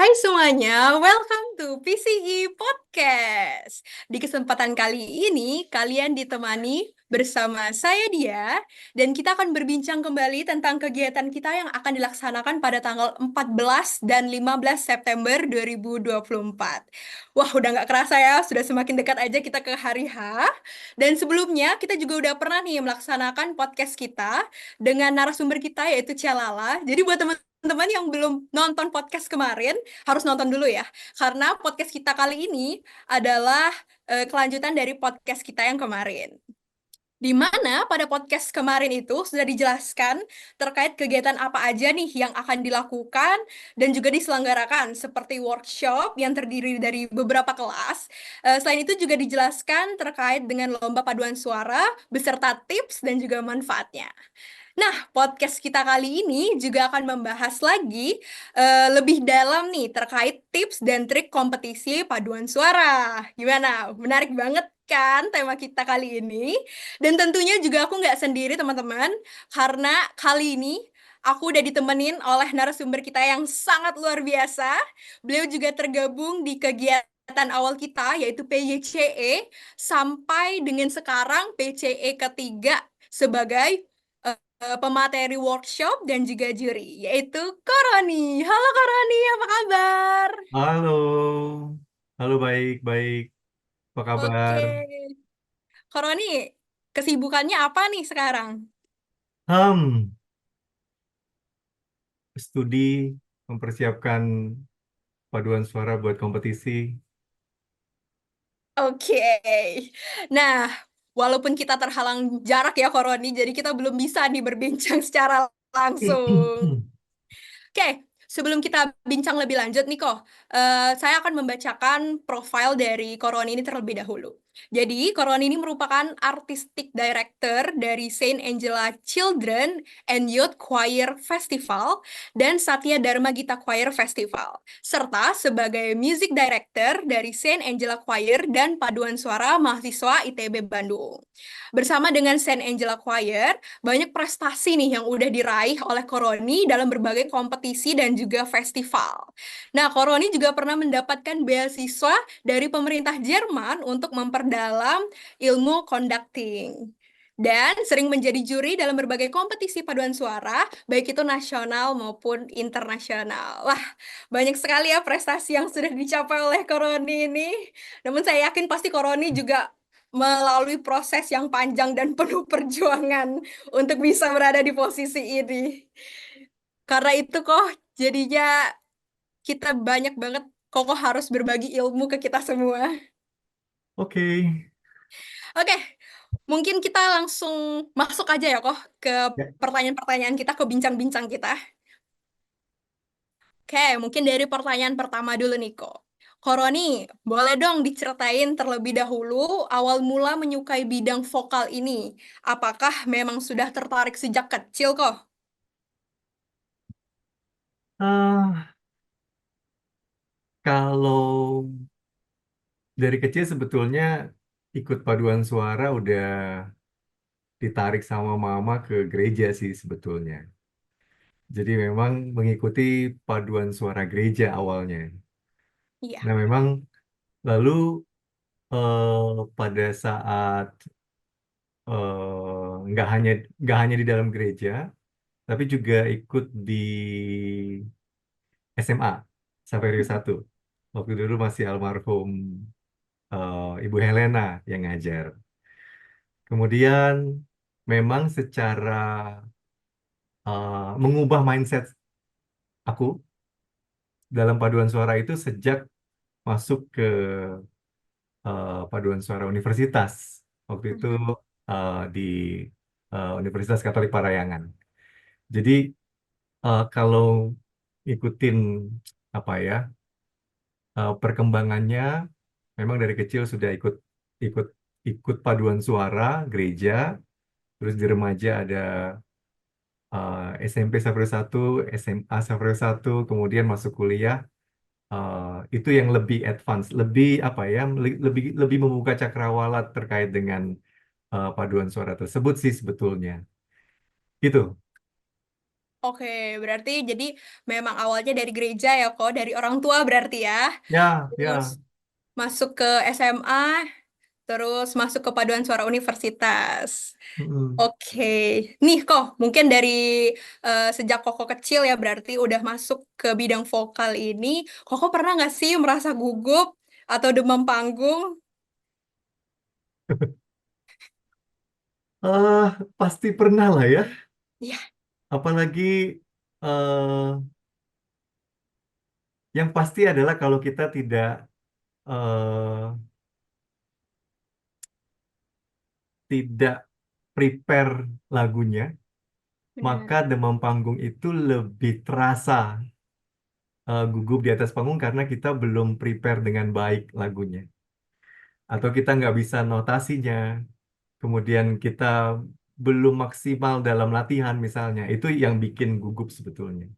Hai semuanya, welcome to PCI Podcast. Di kesempatan kali ini, kalian ditemani bersama saya Dia, dan kita akan berbincang kembali tentang kegiatan kita yang akan dilaksanakan pada tanggal 14 dan 15 September 2024. Wah, udah nggak kerasa ya, sudah semakin dekat aja kita ke hari H. Dan sebelumnya, kita juga udah pernah nih melaksanakan podcast kita dengan narasumber kita yaitu Cialala. Jadi buat teman-teman yang belum nonton podcast kemarin, harus nonton dulu ya. Karena podcast kita kali ini adalah kelanjutan dari podcast kita yang kemarin. Di mana pada podcast kemarin itu sudah dijelaskan terkait kegiatan apa aja nih yang akan dilakukan dan juga diselenggarakan, seperti workshop yang terdiri dari beberapa kelas. Selain itu juga dijelaskan terkait dengan lomba paduan suara beserta tips dan juga manfaatnya. Nah, podcast kita kali ini juga akan membahas lagi lebih dalam nih terkait tips dan trik kompetisi paduan suara. Gimana? Menarik banget kan tema kita kali ini? Dan tentunya juga aku nggak sendiri teman-teman, karena kali ini aku udah ditemenin oleh narasumber kita yang sangat luar biasa. Beliau juga tergabung di kegiatan awal kita yaitu PYCE sampai dengan sekarang PCE ketiga sebagai pemateri workshop dan juga juri, yaitu Koroni. Halo Koroni, apa kabar? Halo, halo baik-baik. Apa Oke, kabar? Koroni, kesibukannya apa nih sekarang? Hmm, Studi mempersiapkan paduan suara buat kompetisi. Oke, nah, walaupun kita terhalang jarak ya Koroni, jadi kita belum bisa nih berbincang secara langsung. Oke, sebelum kita bincang lebih lanjut nih kok, saya akan membacakan profil dari Koroni ini terlebih dahulu. Jadi, Koroni ini merupakan Artistic Director dari Saint Angela Children and Youth Choir Festival dan Satya Dharma Gita Choir Festival, serta sebagai Music Director dari Saint Angela Choir dan Paduan Suara Mahasiswa ITB Bandung. Bersama dengan Saint Angela Choir, banyak prestasi nih yang udah diraih oleh Koroni dalam berbagai kompetisi dan juga festival. Nah, Koroni juga pernah mendapatkan beasiswa dari pemerintah Jerman untuk memperdalam ilmu conducting. Dan sering menjadi juri dalam berbagai kompetisi paduan suara, baik itu nasional maupun internasional. Wah, banyak sekali ya prestasi yang sudah dicapai oleh Koroni ini. Namun saya yakin pasti Koroni juga melalui proses yang panjang dan penuh perjuangan untuk bisa berada di posisi ini. Karena itu kok jadinya kita banyak banget Koko harus berbagi ilmu ke kita semua. Oke, Oke, mungkin kita langsung masuk aja ya kok ke ya. pertanyaan-pertanyaan kita, ke bincang-bincang kita. Oke, mungkin dari pertanyaan pertama dulu nih kok. Koroni, boleh dong diceritain terlebih dahulu awal mula menyukai bidang vokal ini. Apakah memang sudah tertarik sejak kecil kok? Ah, Kalau dari kecil sebetulnya ikut paduan suara udah ditarik sama mama ke gereja sih sebetulnya. Jadi memang mengikuti paduan suara gereja awalnya. Iya. Nah memang lalu pada saat nggak hanya di dalam gereja, tapi juga ikut di SMA Saverio 1. Waktu dulu masih almarhum Ibu Helena yang ngajar. Kemudian memang secara mengubah mindset aku dalam paduan suara itu sejak masuk ke paduan suara universitas. Waktu itu Mhm. di Universitas Katolik Parayangan. Jadi kalau ikutin apa ya perkembangannya, memang dari kecil sudah ikut ikut ikut paduan suara gereja, terus di remaja ada SMP Saverio 1, SMA Saverio 1, kemudian masuk kuliah, itu yang lebih advance, lebih apa ya, lebih lebih membuka cakrawala terkait dengan paduan suara tersebut sih sebetulnya. Gitu. Oke, berarti jadi memang awalnya dari gereja ya kok, dari orang tua berarti ya. Ya, Terus ya. masuk ke SMA, terus masuk ke paduan suara universitas. Mm-mm. Oke, nih kok mungkin dari sejak Koko kecil ya berarti udah masuk ke bidang vokal ini. Koko pernah nggak sih merasa gugup atau demam panggung? Eh, pasti pernah lah ya. Ya, Apalagi eh, yang pasti adalah kalau kita tidak prepare lagunya, maka benar. demam panggung itu lebih terasa gugup di atas panggung karena kita belum prepare dengan baik lagunya. Atau kita nggak bisa notasinya, kemudian kita belum maksimal dalam latihan misalnya, itu yang bikin gugup sebetulnya.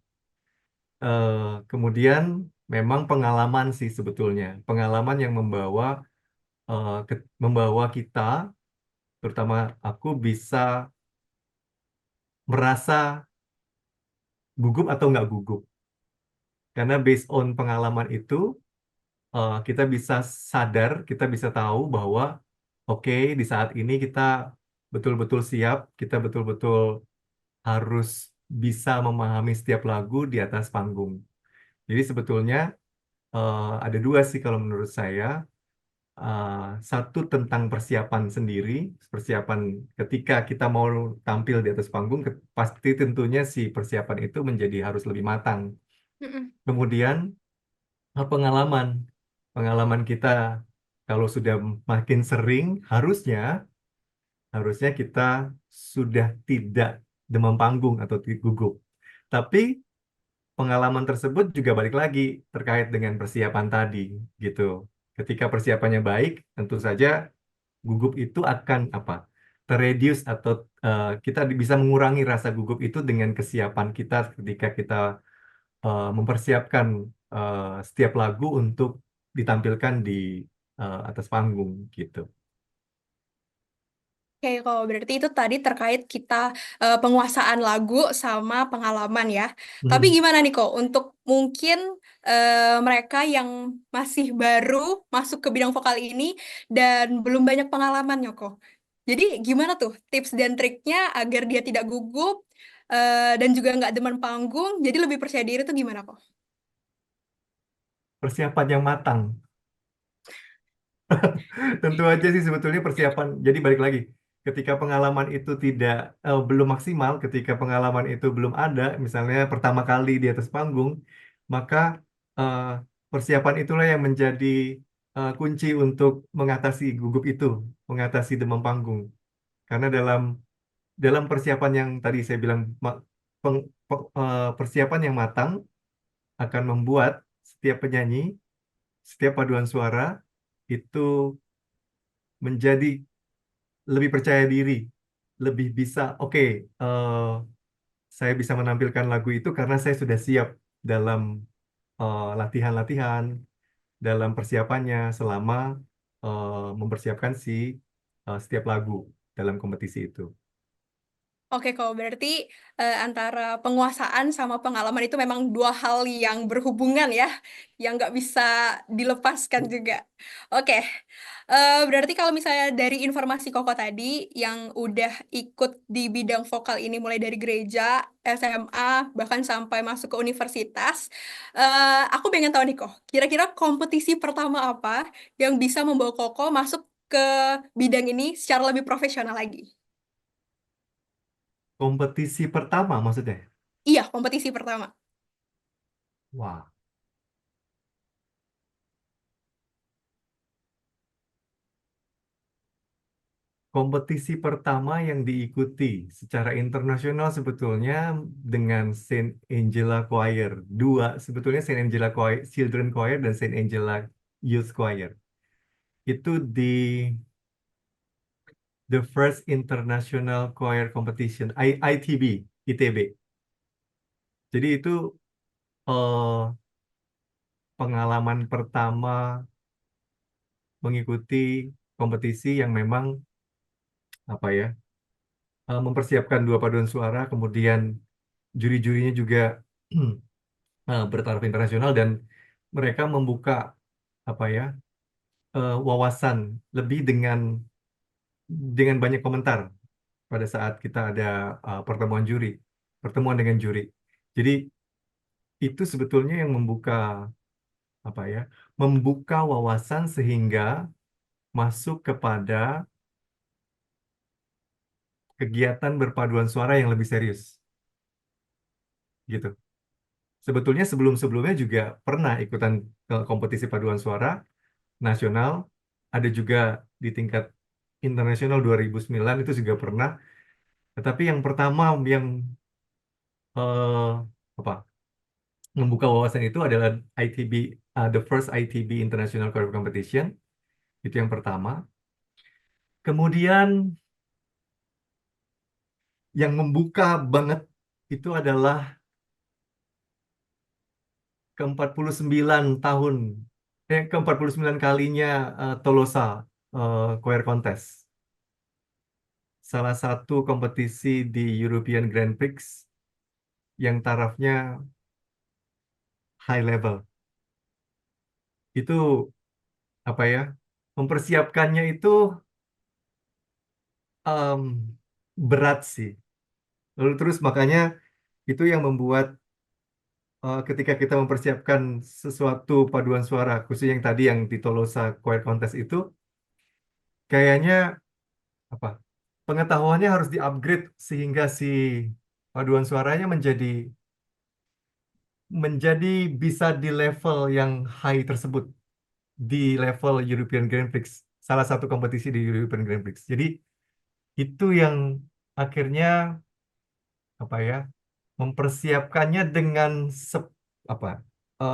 Eh, Kemudian memang pengalaman sih sebetulnya, pengalaman yang membawa kita, terutama aku bisa merasa gugup atau nggak gugup. Karena based on pengalaman itu, kita bisa sadar, kita bisa tahu bahwa oke, di saat ini kita betul-betul siap, kita betul-betul harus bisa memahami setiap lagu di atas panggung. Jadi sebetulnya ada dua sih kalau menurut saya. Uh, Satu tentang persiapan sendiri, persiapan ketika kita mau tampil di atas panggung, pasti tentunya si persiapan itu menjadi harus lebih matang. Mm-mm. Kemudian pengalaman, pengalaman kita kalau sudah makin sering, harusnya harusnya kita sudah tidak demam panggung atau gugup. Tapi pengalaman tersebut juga balik lagi terkait dengan persiapan tadi, gitu. Ketika persiapannya baik, tentu saja gugup itu akan apa? Terreduce atau kita bisa mengurangi rasa gugup itu dengan kesiapan kita ketika kita mempersiapkan setiap lagu untuk ditampilkan di atas panggung gitu. Oke, kalau berarti itu tadi terkait kita penguasaan lagu sama pengalaman ya. Tapi Hmm. gimana nih kok untuk mungkin mereka yang masih baru masuk ke bidang vokal ini dan belum banyak pengalamannya kok. Jadi gimana tuh tips dan triknya agar dia tidak gugup dan juga nggak demen panggung, jadi lebih percaya diri tuh gimana kok? Persiapan yang matang. Tentu aja sih sebetulnya persiapan. Jadi balik lagi, ketika pengalaman itu belum maksimal, ketika pengalaman itu belum ada, misalnya pertama kali di atas panggung, maka eh, persiapan itulah yang menjadi kunci untuk mengatasi gugup itu, mengatasi demam panggung. Karena dalam persiapan yang tadi saya bilang, persiapan yang matang akan membuat setiap penyanyi, setiap paduan suara itu menjadi lebih percaya diri, lebih bisa, oke, saya bisa menampilkan lagu itu karena saya sudah siap dalam latihan-latihan, dalam persiapannya selama mempersiapkan setiap lagu dalam kompetisi itu. Oke, kalau berarti antara penguasaan sama pengalaman itu memang dua hal yang berhubungan ya, yang nggak bisa dilepaskan juga. Oke, berarti kalau misalnya dari informasi Koko tadi yang udah ikut di bidang vokal ini mulai dari gereja, SMA, bahkan sampai masuk ke universitas, aku pengen tahu nih kok, kira-kira kompetisi pertama apa yang bisa membawa Koko masuk ke bidang ini secara lebih profesional lagi? Kompetisi pertama maksudnya? Iya, kompetisi pertama. Wah, kompetisi pertama yang diikuti secara internasional sebetulnya dengan Saint Angela Choir. Dua, sebetulnya Saint Angela Choir, Children Choir dan Saint Angela Youth Choir. Itu di the first International Choir Competition, ITB, ITB. Jadi itu eh, pengalaman pertama mengikuti kompetisi yang memang apa ya, mempersiapkan dua paduan suara, kemudian juri-jurinya juga bertaraf internasional dan mereka membuka apa ya wawasan lebih dengan banyak komentar pada saat kita ada pertemuan dengan juri. Jadi itu sebetulnya yang apa ya, membuka wawasan sehingga masuk kepada kegiatan berpaduan suara yang lebih serius, gitu. Sebetulnya sebelum-sebelumnya juga pernah ikutan kompetisi paduan suara nasional, ada juga di tingkat internasional 2009 itu juga pernah. Tetapi yang pertama yang eh, apa membuka wawasan itu adalah ITB, the first ITB International Choreography Competition, itu yang pertama. Kemudian yang membuka banget itu adalah ke-49 tahun, ke-49 kalinya Tolosa Choir Contest. Salah satu kompetisi di European Grand Prix yang tarafnya high level. Itu apa ya? Mempersiapkannya itu em, berat sih. Lalu terus makanya itu yang membuat ketika kita mempersiapkan sesuatu paduan suara, khususnya yang tadi yang di Tolosa Choir Contest itu, kayaknya apa? Pengetahuannya harus di-upgrade sehingga si paduan suaranya menjadi bisa di level yang high tersebut, di level European Grand Prix, salah satu kompetisi di European Grand Prix. Jadi itu yang akhirnya apa ya, mempersiapkannya dengan apa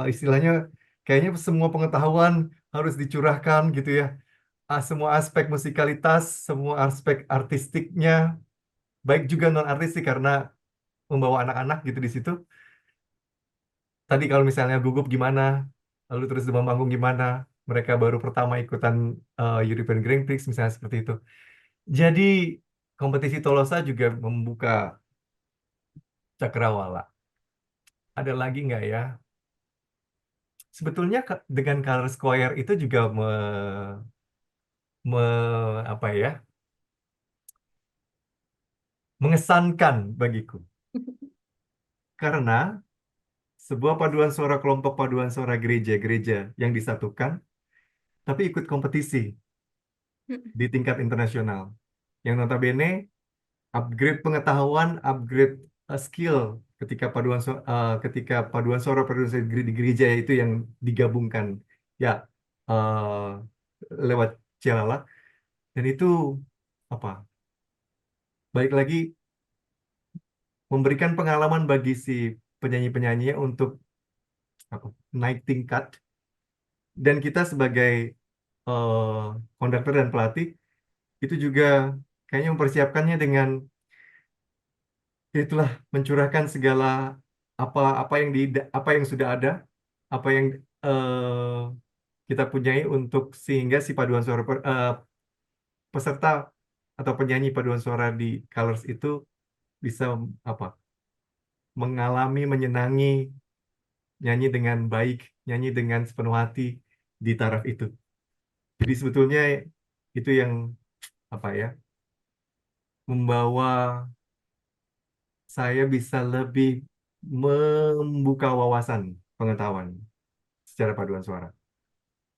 istilahnya, kayaknya semua pengetahuan harus dicurahkan gitu ya. Semua aspek musikalitas, semua aspek artistiknya, baik juga non artistik karena membawa anak-anak gitu di situ. Tadi kalau misalnya gugup gimana, lalu terus demam panggung gimana, mereka baru pertama ikutan European Grand Prix misalnya seperti itu. Jadi kompetisi Tolosa juga membuka cakrawala. Ada lagi nggak ya? Sebetulnya dengan Color Square itu juga apa ya, mengesankan bagiku. Karena sebuah paduan suara, kelompok paduan suara gereja-gereja yang disatukan, tapi ikut kompetisi di tingkat internasional. Yang notabene upgrade pengetahuan, upgrade skill ketika paduan suara di gereja itu yang digabungkan ya lewat Celala, dan itu apa? Balik lagi memberikan pengalaman bagi si penyanyi-penyanyinya untuk apa, naik tingkat, dan kita sebagai konduktor dan pelatih itu juga kayaknya mempersiapkannya dengan ya itulah, mencurahkan segala apa yang sudah ada, apa yang eh, kita punyai untuk sehingga si peserta atau penyanyi paduan suara di Colors itu bisa apa, mengalami, menyenangi, nyanyi dengan baik, nyanyi dengan sepenuh hati di taraf itu. Jadi sebetulnya itu yang apa ya, membawa saya bisa lebih membuka wawasan pengetahuan secara paduan suara.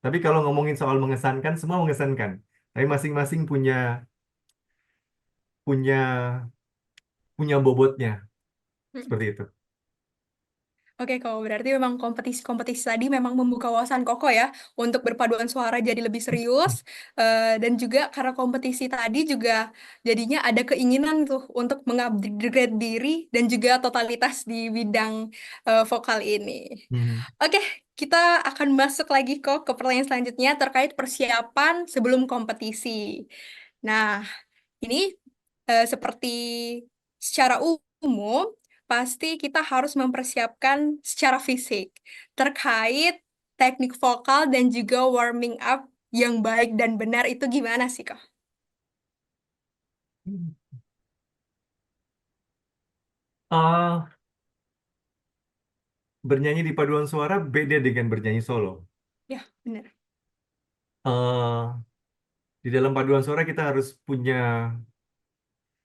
Tapi kalau ngomongin soal mengesankan, semua mengesankan. Tapi masing-masing punya punya punya bobotnya seperti itu. Oke, kalau berarti memang kompetisi-kompetisi tadi memang membuka wawasan Koko ya untuk berpaduan suara jadi lebih serius, dan juga karena kompetisi tadi juga jadinya ada keinginan tuh untuk mengupgrade diri dan juga totalitas di bidang vokal ini. Hmm. Oke, kita akan masuk lagi kok ke pertanyaan selanjutnya terkait persiapan sebelum kompetisi. Nah, ini seperti secara umum, pasti kita harus mempersiapkan secara fisik terkait teknik vokal dan juga warming up yang baik dan benar itu gimana sih, Kak? Ah, bernyanyi di paduan suara beda dengan bernyanyi solo. Ya, benar. eh di dalam paduan suara kita harus punya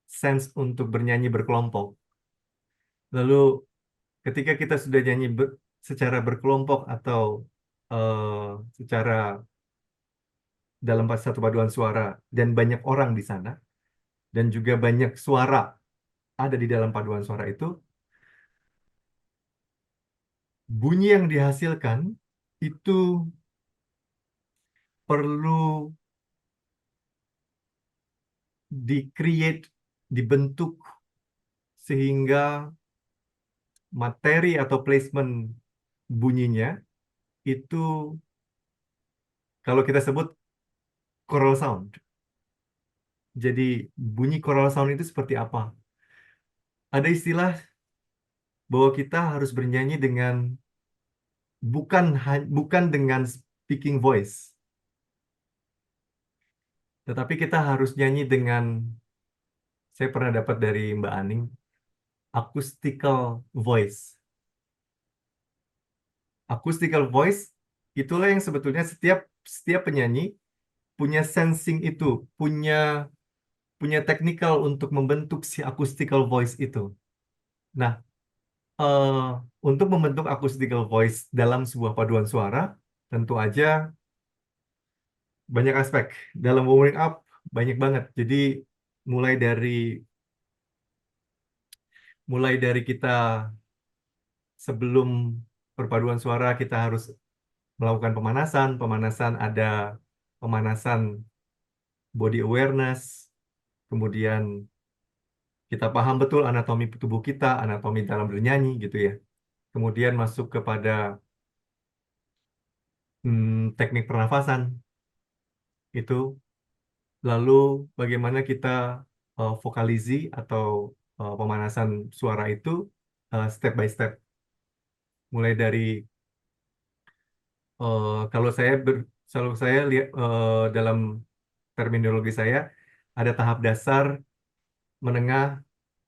sense untuk bernyanyi berkelompok. Lalu ketika kita sudah nyanyi secara berkelompok atau eh, secara dalam satu paduan suara dan banyak orang di sana dan juga banyak suara ada di dalam paduan suara itu, bunyi yang dihasilkan itu perlu di-create, dibentuk sehingga materi atau placement bunyinya itu kalau kita sebut choral sound. Jadi bunyi choral sound itu seperti apa? Ada istilah bahwa kita harus bernyanyi dengan bukan dengan speaking voice, tetapi kita harus nyanyi dengan, saya pernah dapat dari Mbak Aning, acoustical voice. Acoustical voice itulah yang sebetulnya setiap setiap penyanyi punya sensing itu, punya punya technical untuk membentuk si acoustical voice itu. Nah, eh, untuk membentuk acoustical voice dalam sebuah paduan suara, tentu aja banyak aspek. Dalam warming up, banyak banget. Jadi, mulai dari mulai dari kita sebelum perpaduan suara, kita harus melakukan pemanasan. Pemanasan ada pemanasan body awareness, kemudian kita paham betul anatomi tubuh kita, anatomi dalam bernyanyi gitu ya. Kemudian masuk kepada teknik pernafasan itu, lalu bagaimana kita vokalizi atau pemanasan suara itu step by step, mulai dari kalau saya lihat dalam terminologi saya ada tahap dasar, menengah,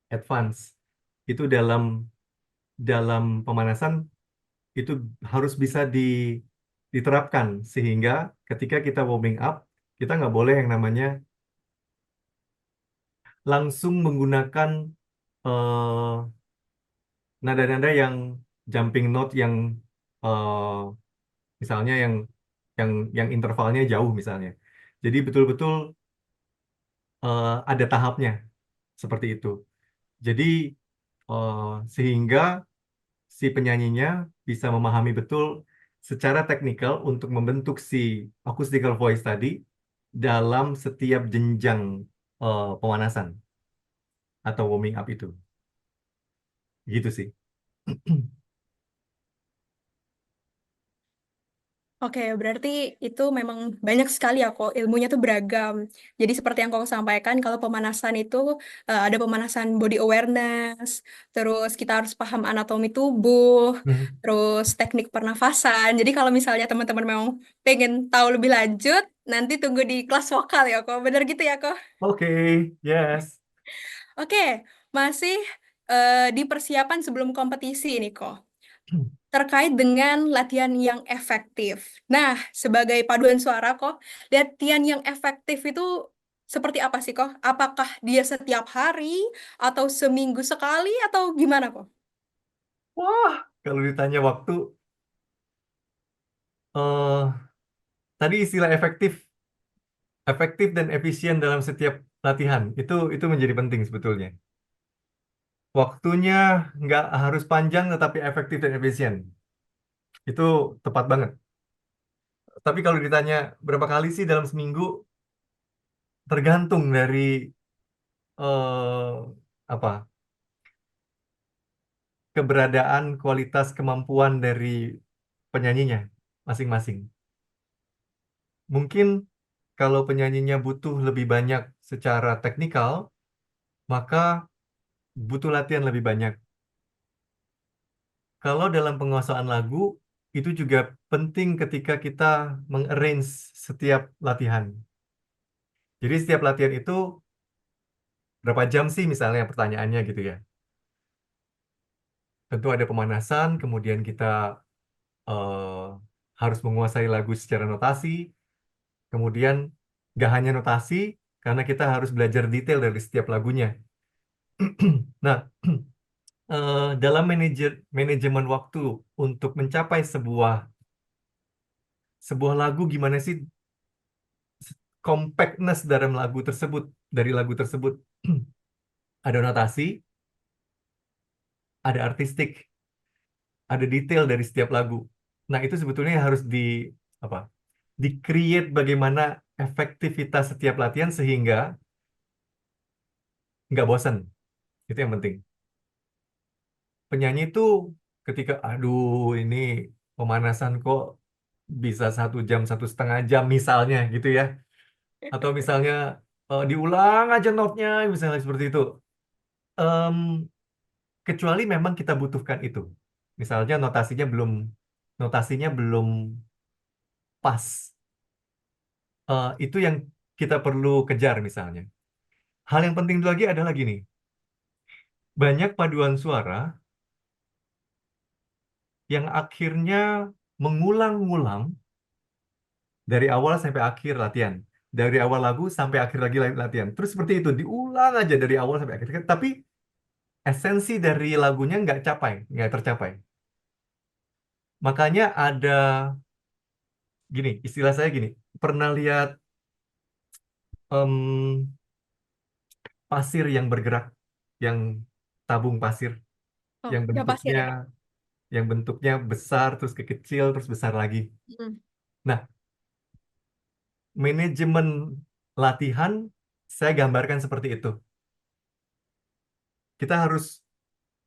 advance. Itu dalam dalam pemanasan itu harus bisa diterapkan sehingga ketika kita warming up kita nggak boleh yang namanya langsung menggunakan eh, nada-nada yang jumping note yang misalnya yang intervalnya jauh misalnya. Jadi betul-betul ada tahapnya seperti itu. Jadi eh, sehingga si penyanyinya bisa memahami betul secara teknikal untuk membentuk si acoustical voice tadi dalam setiap jenjang pemanasan atau warming up itu. Gitu sih. Oke, berarti itu memang banyak sekali ya kok, ilmunya tuh beragam. Jadi seperti yang kau sampaikan, kalau pemanasan itu ada pemanasan body awareness, terus kita harus paham anatomi tubuh, Hmm. terus teknik pernafasan. Jadi kalau misalnya teman-teman memang pengen tahu lebih lanjut, nanti tunggu di kelas vokal ya kok. Bener gitu ya kok? Oke, yes. Oke, masih di persiapan sebelum kompetisi ini kok. Terkait dengan latihan yang efektif. Nah, sebagai paduan suara kok, latihan yang efektif itu seperti apa sih kok? Apakah dia setiap hari atau seminggu sekali atau gimana kok? Wah, kalau ditanya waktu, eh tadi istilah efektif, efektif dan efisien dalam setiap latihan itu menjadi penting sebetulnya. Waktunya nggak harus panjang tetapi efektif dan efisien. Itu tepat banget. Tapi kalau ditanya berapa kali sih dalam seminggu, tergantung dari apa keberadaan, kualitas, kemampuan dari penyanyinya masing-masing. Mungkin kalau penyanyinya butuh lebih banyak secara teknikal, maka butuh latihan lebih banyak. Kalau dalam penguasaan lagu, itu juga penting ketika kita mengarrange setiap latihan. Jadi setiap latihan itu berapa jam sih misalnya pertanyaannya gitu ya. tentu ada pemanasan, kemudian kita eh, harus menguasai lagu secara notasi, kemudian nggak hanya notasi, karena kita harus belajar detail dari setiap lagunya. Nah, dalam manajemen waktu untuk mencapai sebuah lagu, gimana sih compactness dari lagu tersebut. Ada notasi, ada artistik, ada detail dari setiap lagu. Nah, itu sebetulnya harus apa? Di-create bagaimana efektivitas setiap latihan sehingga nggak bosan. Itu yang penting. Penyanyi itu ketika, aduh, ini pemanasan kok bisa 1 jam, 1,5 jam misalnya gitu ya. Atau misalnya diulang aja notnya, misalnya seperti itu. Em, Kecuali memang kita butuhkan itu. Misalnya notasinya belum pas. Itu yang kita perlu kejar misalnya. Hal yang penting lagi adalah gini. Banyak paduan suara yang akhirnya mengulang-ulang dari awal sampai akhir latihan. Dari awal lagu sampai akhir lagi latihan. Terus seperti itu, diulang aja dari awal sampai akhir. Tapi esensi dari lagunya nggak tercapai. Makanya istilah saya gini, pernah lihat em, pasir yang bergerak, yang tabung pasir, Oh, yang udah pasir bentuknya ya. yang bentuknya besar terus ke kecil terus besar lagi. Hmm. Nah, manajemen latihan saya gambarkan seperti itu. Kita harus,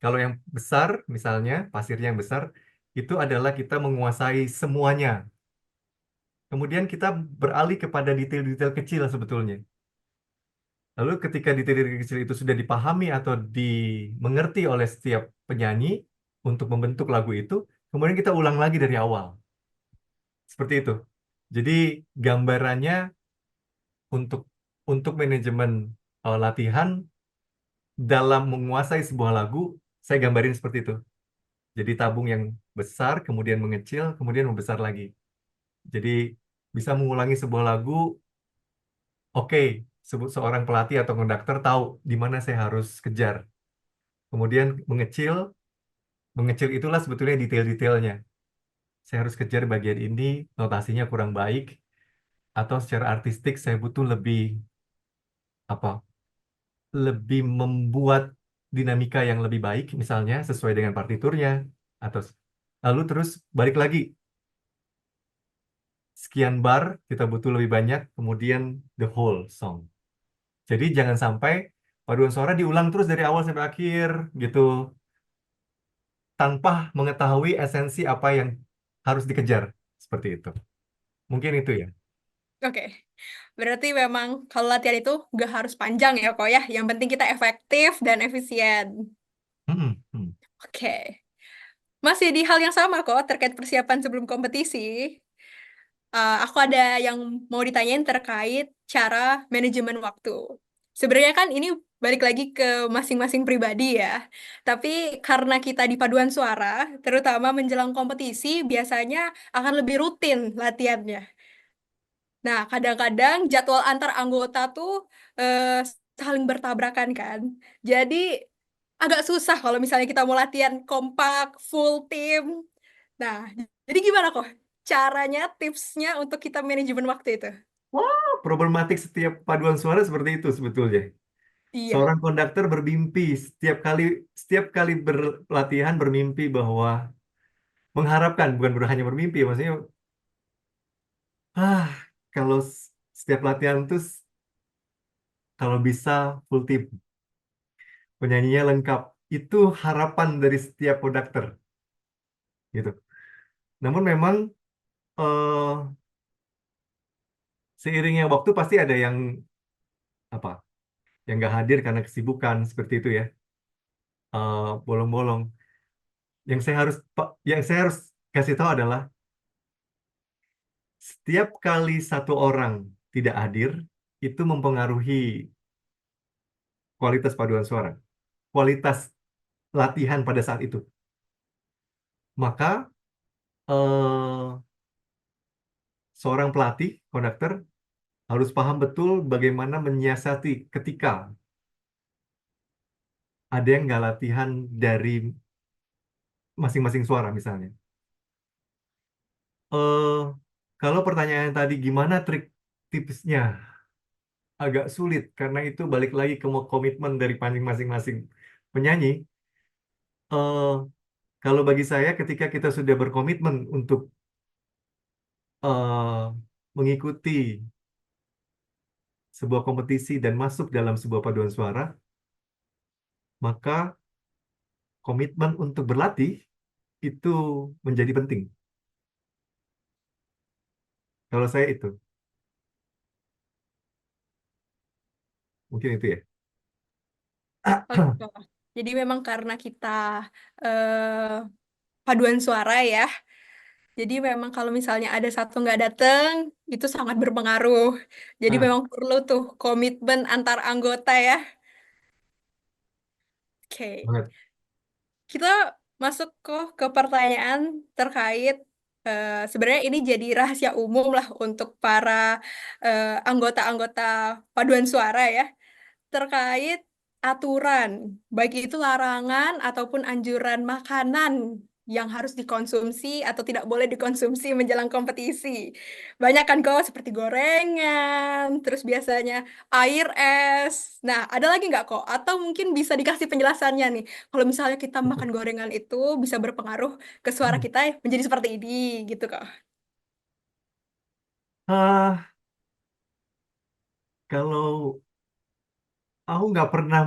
kalau yang besar, misalnya pasirnya yang besar, itu adalah kita menguasai semuanya. Kemudian kita beralih kepada detail-detail kecil sebetulnya. Lalu ketika detail-detail kecil itu sudah dipahami atau dimengerti oleh setiap penyanyi untuk membentuk lagu itu, kemudian kita ulang lagi dari awal. Seperti itu. Jadi gambarannya untuk manajemen latihan dalam menguasai sebuah lagu, saya gambarin seperti itu. Jadi tabung yang besar, kemudian mengecil, kemudian membesar lagi. Jadi bisa mengulangi sebuah lagu, oke, seorang pelatih atau konduktor tahu di mana saya harus kejar. Kemudian mengecil, mengecil itulah sebetulnya detail-detailnya. Saya harus kejar bagian ini, notasinya kurang baik, atau secara artistik saya butuh apa, lebih membuat dinamika yang lebih baik, misalnya sesuai dengan partiturnya, atau lalu terus balik lagi, sekian bar kita butuh lebih banyak, kemudian the whole song. Jadi jangan sampai paduan suara diulang terus dari awal sampai akhir gitu, tanpa mengetahui esensi apa yang harus dikejar, seperti itu. Mungkin itu ya. Oke, berarti memang kalau latihan itu nggak harus panjang ya kok ya. Yang penting kita efektif dan efisien. Mm-mm, mm. Oke, masih di hal yang sama kok terkait persiapan sebelum kompetisi. Aku ada yang mau ditanyain terkait cara manajemen waktu. Sebenarnya kan ini balik lagi ke masing-masing pribadi ya. Tapi karena kita di paduan suara, terutama menjelang kompetisi, biasanya akan lebih rutin latihannya. Nah, kadang-kadang jadwal antar anggota tuh eh, saling bertabrakan kan. Jadi agak susah kalau misalnya kita mau latihan kompak, full tim. Nah, jadi gimana kok caranya, tipsnya untuk kita manajemen waktu itu? Wah, problematik setiap paduan suara seperti itu sebetulnya. Iya, Seorang konduktor bermimpi setiap kali berlatihan bermimpi bahwa mengharapkan, bukan hanya bermimpi, maksudnya ah kalau setiap latihan tuh kalau bisa full tim, penyanyinya lengkap, itu harapan dari setiap konduktor gitu. Namun memang eh, seiringnya waktu pasti ada yang apa, yang nggak hadir karena kesibukan seperti itu ya. Bolong-bolong. Yang saya harus kasih tahu adalah setiap kali satu orang tidak hadir, itu mempengaruhi kualitas paduan suara, kualitas latihan pada saat itu. maka eh, seorang pelatih, konduktor harus paham betul bagaimana menyiasati ketika ada yang nggak latihan dari masing-masing suara misalnya. eh Kalau pertanyaan tadi gimana trik tipsnya, agak sulit karena itu balik lagi ke komitmen dari masing-masing penyanyi. eh Kalau bagi saya ketika kita sudah berkomitmen untuk mengikuti sebuah kompetisi dan masuk dalam sebuah paduan suara, maka komitmen untuk berlatih itu menjadi penting. Kalau saya itu, mungkin itu ya. Oke. Jadi memang karena kita paduan suara ya. Jadi memang kalau misalnya ada satu nggak dateng, itu sangat berpengaruh. Jadi Ah, memang perlu tuh komitmen antar anggota ya. Oke, banget. kita masuk ke pertanyaan terkait sebenarnya ini jadi rahasia umum lah untuk para anggota-anggota paduan suara ya. Terkait aturan, baik itu larangan ataupun anjuran makanan yang harus dikonsumsi atau tidak boleh dikonsumsi menjelang kompetisi. Banyak kan kok seperti gorengan, terus biasanya air es. Nah, ada lagi nggak kok? Atau mungkin bisa dikasih penjelasannya nih. Kalau misalnya kita makan gorengan itu bisa berpengaruh ke suara kita menjadi seperti ini gitu kok. Ah, kalau aku nggak pernah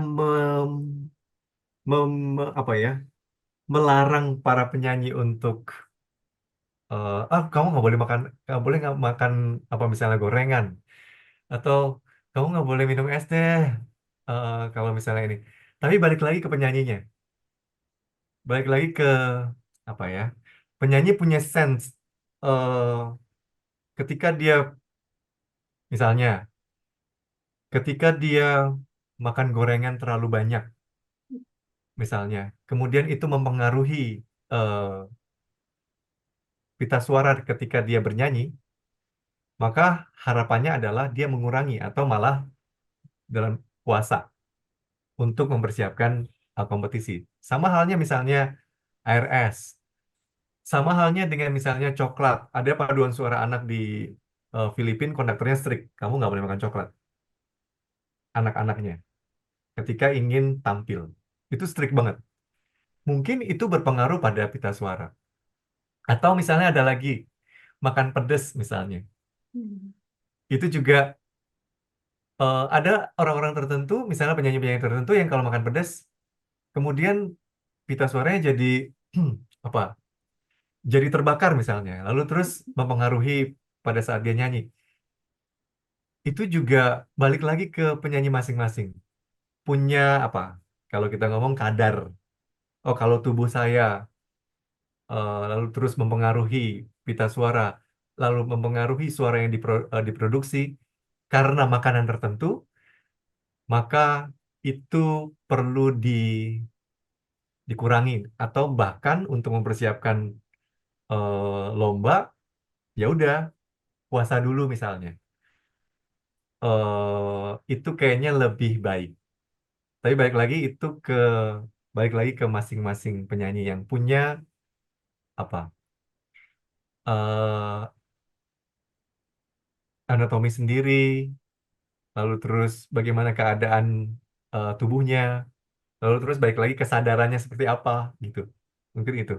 apa ya, melarang para penyanyi untuk kamu nggak boleh nggak makan apa misalnya gorengan, atau kamu nggak boleh minum es deh, kalau misalnya ini. Tapi balik lagi ke penyanyinya, balik lagi ke apa ya, penyanyi punya sense eh ketika dia misalnya ketika dia makan gorengan terlalu banyak misalnya, kemudian itu mempengaruhi eh, pita suara ketika dia bernyanyi, maka harapannya adalah dia mengurangi atau malah dalam puasa untuk mempersiapkan kompetisi. Sama halnya misalnya air es. Sama halnya dengan misalnya coklat. Ada paduan suara anak di Filipina, konduktornya strict. Kamu nggak boleh makan coklat. Anak-anaknya. Ketika ingin tampil. Itu strict banget. Mungkin itu berpengaruh pada pita suara. Atau misalnya ada lagi, makan pedas misalnya. Hmm. Itu juga ada orang-orang tertentu, misalnya penyanyi-penyanyi tertentu yang kalau makan pedas, kemudian pita suaranya jadi apa? Jadi terbakar misalnya, lalu terus mempengaruhi pada saat dia nyanyi. Itu juga balik lagi ke penyanyi masing-masing. Punya apa? Kalau kita ngomong kadar. Oh, kalau tubuh saya lalu terus mempengaruhi pita suara, lalu mempengaruhi suara yang diproduksi karena makanan tertentu, maka itu perlu dikurangi atau bahkan untuk mempersiapkan lomba, ya udah puasa dulu misalnya. Itu kayaknya lebih baik. Tapi balik lagi ke masing-masing penyanyi yang punya apa eh anatomi sendiri, lalu terus bagaimana keadaan tubuhnya, lalu terus balik lagi kesadarannya seperti apa gitu. Mungkin itu.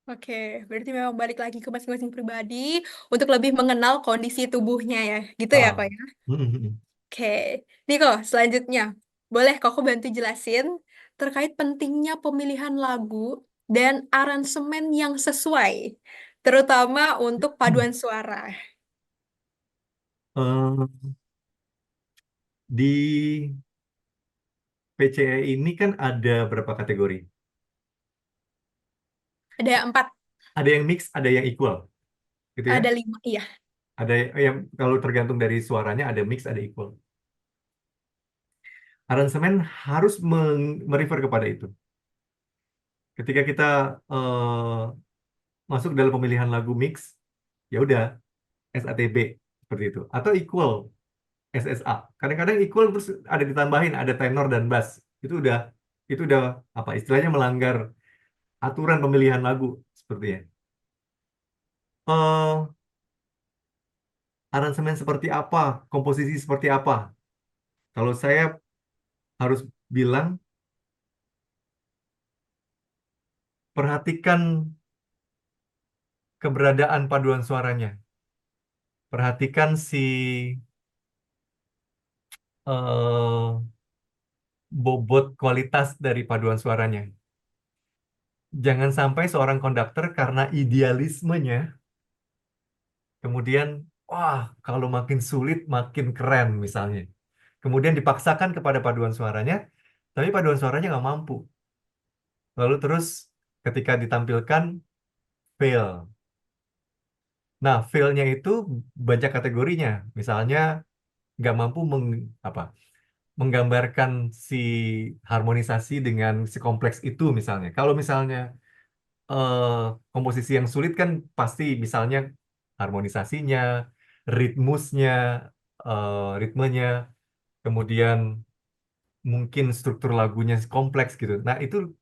Oke, berarti memang balik lagi ke masing-masing pribadi untuk lebih mengenal kondisi tubuhnya ya, gitu ya kok Ah. ya. Hmm. Oke, nih kok selanjutnya, boleh kok aku bantu jelasin terkait pentingnya pemilihan lagu dan aransemen yang sesuai, terutama untuk paduan suara. Eh, di PCE ini kan ada berapa kategori? Ada empat, Ada yang mix, ada yang equal, gitu ya? ada lima, iya. Ada yang kalau tergantung dari suaranya ada mix, ada equal. Aransemen harus merefer kepada itu. Ketika kita masuk dalam pemilihan lagu mix, ya udah SATB seperti itu. Atau equal SSA. Kadang-kadang equal terus ada ditambahin ada tenor dan bass. Itu udah apa istilahnya melanggar aturan pemilihan lagu sepertinya. Eh Aransemen seperti apa, komposisi seperti apa? Kalau saya harus bilang, perhatikan keberadaan paduan suaranya. Perhatikan si eh, bobot kualitas dari paduan suaranya. Jangan sampai seorang konduktor karena idealismenya, kemudian, wah, kalau makin sulit, makin keren misalnya. Kemudian dipaksakan kepada paduan suaranya, tapi paduan suaranya nggak mampu. Lalu terus ketika ditampilkan, fail. Nah, fail-nya itu banyak kategorinya. Misalnya, nggak mampu apa, menggambarkan si harmonisasi dengan si kompleks itu misalnya. Kalau misalnya eh, komposisi yang sulit kan pasti misalnya harmonisasinya, ritmusnya, ritmenya, kemudian mungkin struktur lagunya kompleks gitu. Nah, itu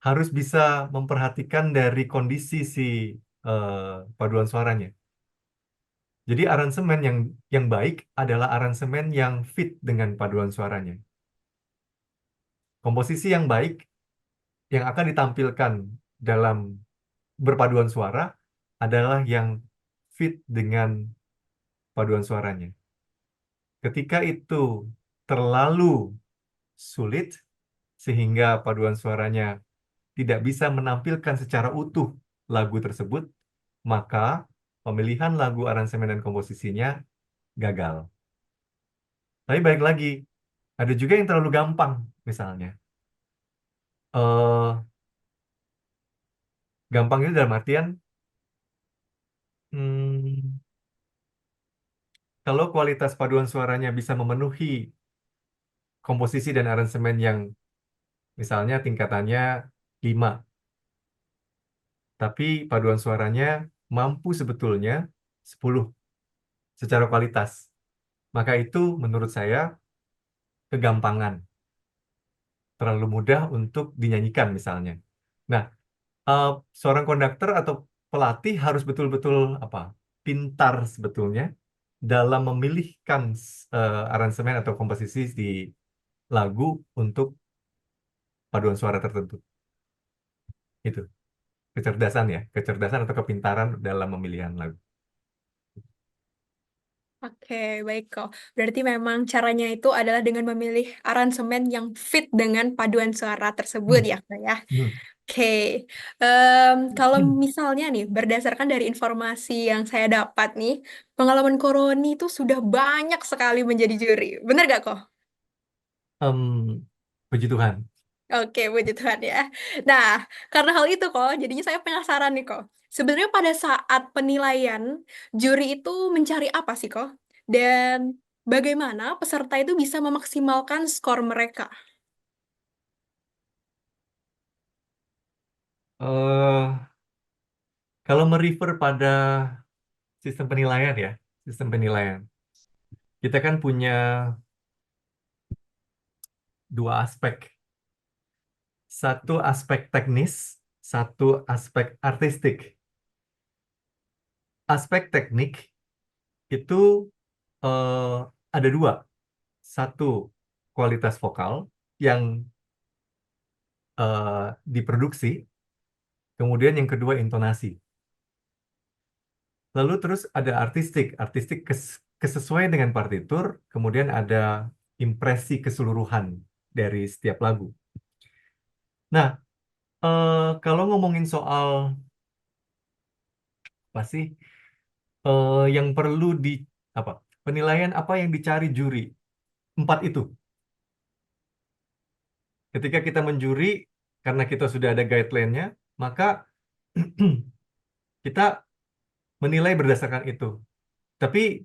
harus bisa memperhatikan dari kondisi si eh, paduan suaranya. Jadi aransemen yang baik adalah aransemen yang fit dengan paduan suaranya. Komposisi yang baik yang akan ditampilkan dalam berpaduan suara adalah yang fit dengan paduan suaranya. Ketika itu terlalu sulit sehingga paduan suaranya tidak bisa menampilkan secara utuh lagu tersebut, maka pemilihan lagu, aransemen, dan komposisinya gagal. Tapi balik lagi, ada juga yang terlalu gampang, misalnya. eh Gampang itu dalam artian, hmm, kalau kualitas paduan suaranya bisa memenuhi komposisi dan aransemen yang misalnya tingkatannya 5, tapi paduan suaranya mampu sebetulnya 10 secara kualitas. Maka itu menurut saya kegampangan, terlalu mudah untuk dinyanyikan misalnya. Nah, eh, seorang konduktor atau pelatih harus betul-betul apa? Pintar sebetulnya dalam memilihkan aransemen atau komposisi di lagu untuk paduan suara tertentu. Itu kecerdasan ya, kecerdasan atau kepintaran dalam pemilihan lagu. Oke, baik kok. Berarti memang caranya itu adalah dengan memilih aransemen yang fit dengan paduan suara tersebut Hmm. ya, Kak ya. Hmm. Oke, kalau misalnya nih, berdasarkan dari informasi yang saya dapat nih, pengalaman Koroni itu sudah banyak sekali menjadi juri. Benar gak kok? Puji Tuhan. Oke, puji Tuhan ya. Nah, karena hal itu kok, jadinya saya penasaran nih kok. Sebenarnya pada saat penilaian, juri itu mencari apa sih kok? Dan bagaimana peserta itu bisa memaksimalkan skor mereka? eh Kalau merefer pada sistem penilaian ya, sistem penilaian, kita kan punya dua aspek. Satu aspek teknis, satu aspek artistik. Aspek teknik itu eh, ada dua. Satu, kualitas vokal yang diproduksi, kemudian yang kedua intonasi. Lalu terus ada artistik, artistik kesesuaian dengan partitur, kemudian ada impresi keseluruhan dari setiap lagu. Nah, kalau ngomongin soal apa sih yang perlu di apa penilaian apa yang dicari juri, empat itu. Ketika kita menjuri, karena kita sudah ada guideline-nya, maka kita menilai berdasarkan itu. Tapi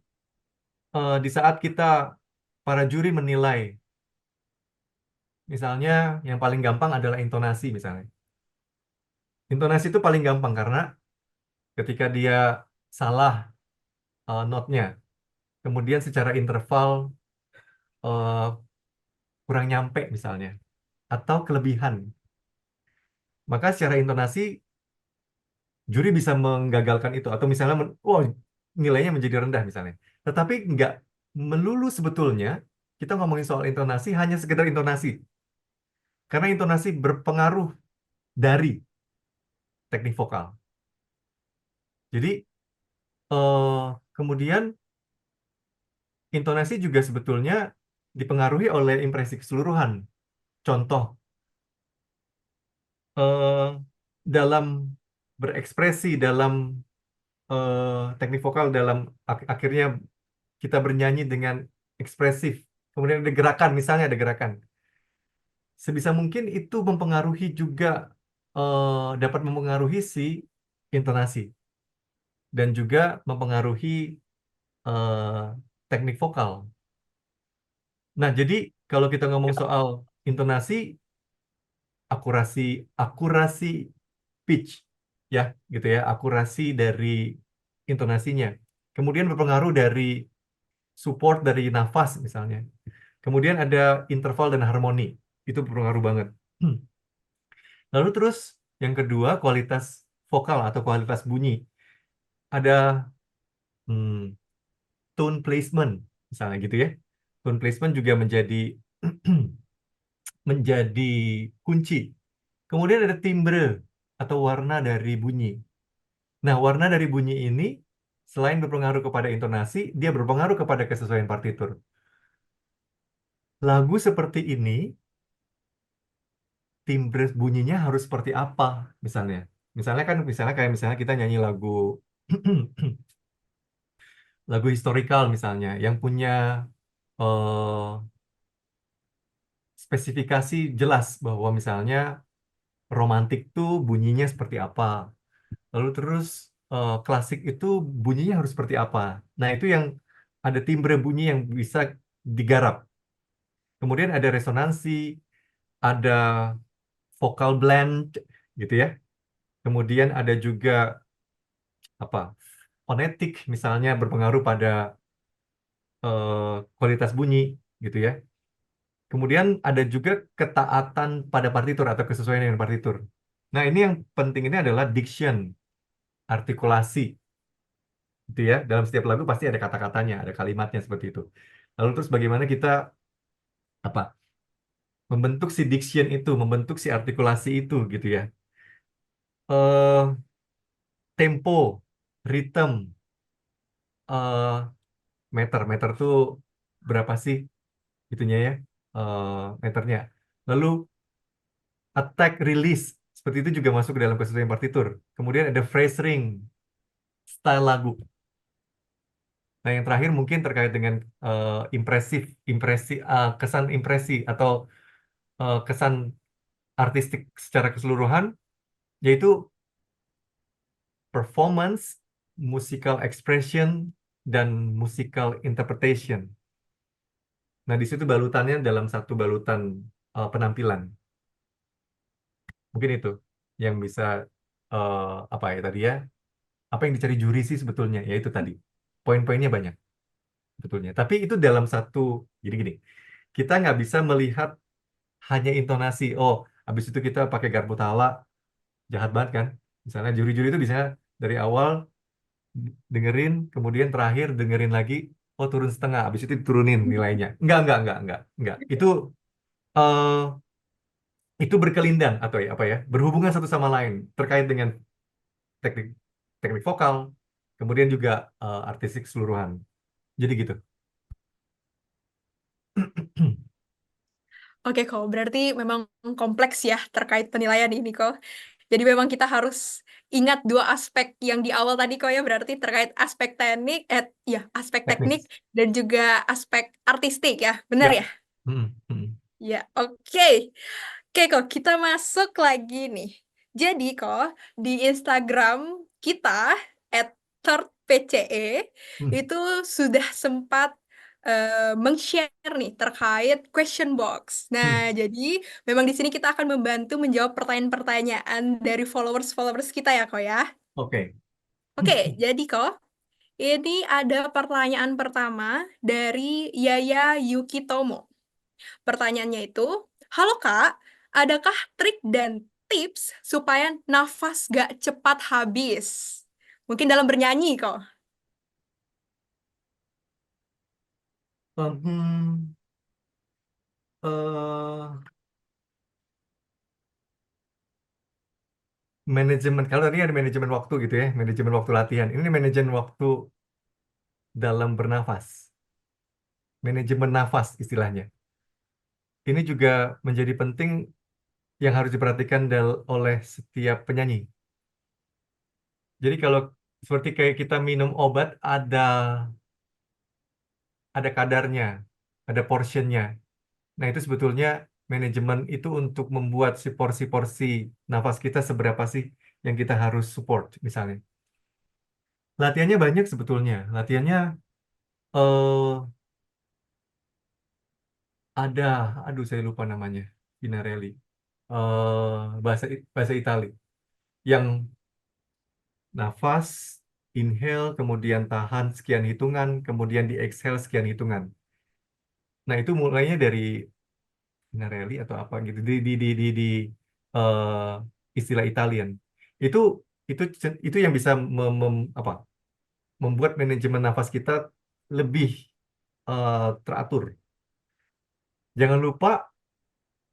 di saat kita para juri menilai, Misalnya yang paling gampang adalah intonasi misalnya. Intonasi itu paling gampang karena ketika dia salah notnya, kemudian secara interval eh, kurang nyampe misalnya, atau kelebihan, maka secara intonasi juri bisa menggagalkan itu atau misalnya oh, nilainya menjadi rendah misalnya. Tetapi nggak melulu sebetulnya kita ngomongin soal intonasi hanya sekedar intonasi. Karena intonasi berpengaruh dari teknik vokal. Jadi kemudian intonasi juga sebetulnya dipengaruhi oleh impresi keseluruhan. Contoh, eh, dalam berekspresi, dalam teknik vokal, dalam akhirnya kita bernyanyi dengan ekspresif. Kemudian ada gerakan, misalnya ada gerakan. Sebisa mungkin itu mempengaruhi juga, dapat mempengaruhi si intonasi. Dan juga mempengaruhi eh, teknik vokal. Nah, jadi kalau kita ngomong soal intonasi, akurasi, akurasi pitch, ya, gitu ya, akurasi dari intonasinya. Kemudian berpengaruh dari support dari nafas misalnya. Kemudian ada interval dan harmoni. Itu berpengaruh banget. Lalu terus yang kedua kualitas vokal atau kualitas bunyi. Ada hmm, tone placement misalnya gitu ya. Tone placement juga menjadi menjadi kunci. Kemudian ada timbre atau warna dari bunyi. Nah, warna dari bunyi ini selain berpengaruh kepada intonasi, dia berpengaruh kepada kesesuaian partitur. Lagu seperti ini timbre bunyinya harus seperti apa misalnya. Misalnya kayak misalnya kita nyanyi lagu lagu historikal misalnya yang punya eh, spesifikasi jelas bahwa misalnya romantik tuh bunyinya seperti apa. Lalu terus klasik itu bunyinya harus seperti apa. Nah, itu yang ada timbre bunyi yang bisa digarap. Kemudian ada resonansi, ada vocal blend gitu ya. Kemudian ada juga apa? Fonetik misalnya berpengaruh pada kualitas bunyi gitu ya. Kemudian ada juga ketaatan pada partitur atau kesesuaian dengan partitur. Nah, ini yang penting ini adalah diction, artikulasi gitu ya. Dalam setiap lagu pasti ada kata-katanya, ada kalimatnya seperti itu. Lalu terus bagaimana kita apa? Membentuk si diction itu, membentuk si artikulasi itu gitu ya. eh Tempo, ritme, eh meter, meter tuh berapa sih itunya ya? Meternya. Lalu attack release seperti itu juga masuk ke dalam kesesuaian partitur. Kemudian ada phrasing, style lagu. Nah, yang terakhir mungkin terkait dengan impresif, kesan impresi atau kesan artistik secara keseluruhan, yaitu performance, musical expression, dan musical interpretation. Nah, di situ balutannya dalam satu balutan penampilan. Mungkin itu yang bisa eh, apa ya tadi ya? Apa yang dicari juri sih sebetulnya? Ya itu tadi. Poin-poinnya banyak sebetulnya. Tapi itu dalam satu, jadi gini, kita nggak bisa melihat hanya intonasi. Oh, habis itu kita pakai garpu tala, jahat banget kan? Misalnya juri-juri itu bisa dari awal dengerin, kemudian terakhir dengerin lagi, oh turun setengah, habis itu diturunin nilainya. Enggak. Eh, itu berkelindang atau ya apa ya, berhubungan satu sama lain terkait dengan teknik teknik vokal, kemudian juga artistik keseluruhan. Jadi gitu. Oke kok, berarti memang kompleks ya terkait penilaian ini kok. Jadi memang kita harus ingat dua aspek yang di awal tadi kok ya, berarti terkait aspek teknik, ya aspek teknik Teknis. dan juga aspek artistik ya, benar Ya. ya? Hmm. Ya, oke. Oke kok, kita masuk lagi nih. Jadi kok di Instagram kita @thirdpce Hmm. itu sudah sempat meng-share nih terkait question box. Nah, Hmm, jadi memang di sini kita akan membantu menjawab pertanyaan-pertanyaan dari followers-followers kita ya, kok ya. oke. Oke, jadi kok ini ada pertanyaan pertama dari Yaya Yukitomo. Pertanyaannya itu, halo Kak, adakah trik dan tips supaya nafas gak cepat habis? Mungkin dalam bernyanyi kok. Hmm, eh, manajemen, kalau tadi ada manajemen waktu gitu ya, manajemen waktu latihan. Ini manajemen waktu dalam bernafas, manajemen nafas istilahnya. Ini juga menjadi penting yang harus diperhatikan oleh setiap penyanyi. Jadi kalau seperti kayak kita minum obat, ada kadarnya, ada portionnya. Nah itu sebetulnya manajemen itu untuk membuat si porsi-porsi nafas kita seberapa sih yang kita harus support misalnya. Latihannya banyak sebetulnya. Latihannya eh ada, aduh saya lupa namanya, Pinarelli. Bahasa bahasa Itali. Yang nafas, inhale, kemudian tahan sekian hitungan, kemudian di exhale sekian hitungan. Nah itu mulainya dari Pinarelli atau apa gitu eh, istilah Italian. Itu itu yang bisa apa, membuat manajemen nafas kita lebih teratur. Jangan lupa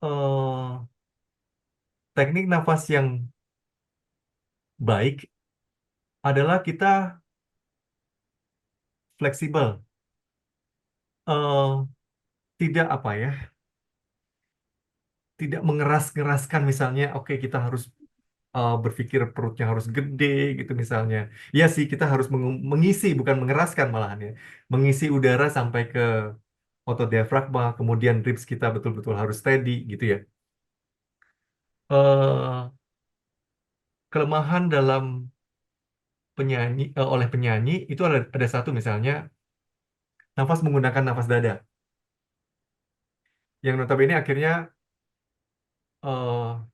eh, teknik nafas yang baik adalah kita fleksibel. eh, Tidak apa ya, tidak mengeras-ngeraskan misalnya, oke kita harus berpikir perutnya harus gede gitu misalnya. Ya sih kita harus mengisi, bukan mengeraskan malahan ya. Mengisi udara sampai ke otot diafragma, kemudian ribs kita betul-betul harus steady gitu ya. eh Kelemahan dalam penyanyi, oleh penyanyi itu ada satu misalnya nafas menggunakan nafas dada yang notabene akhirnya eh,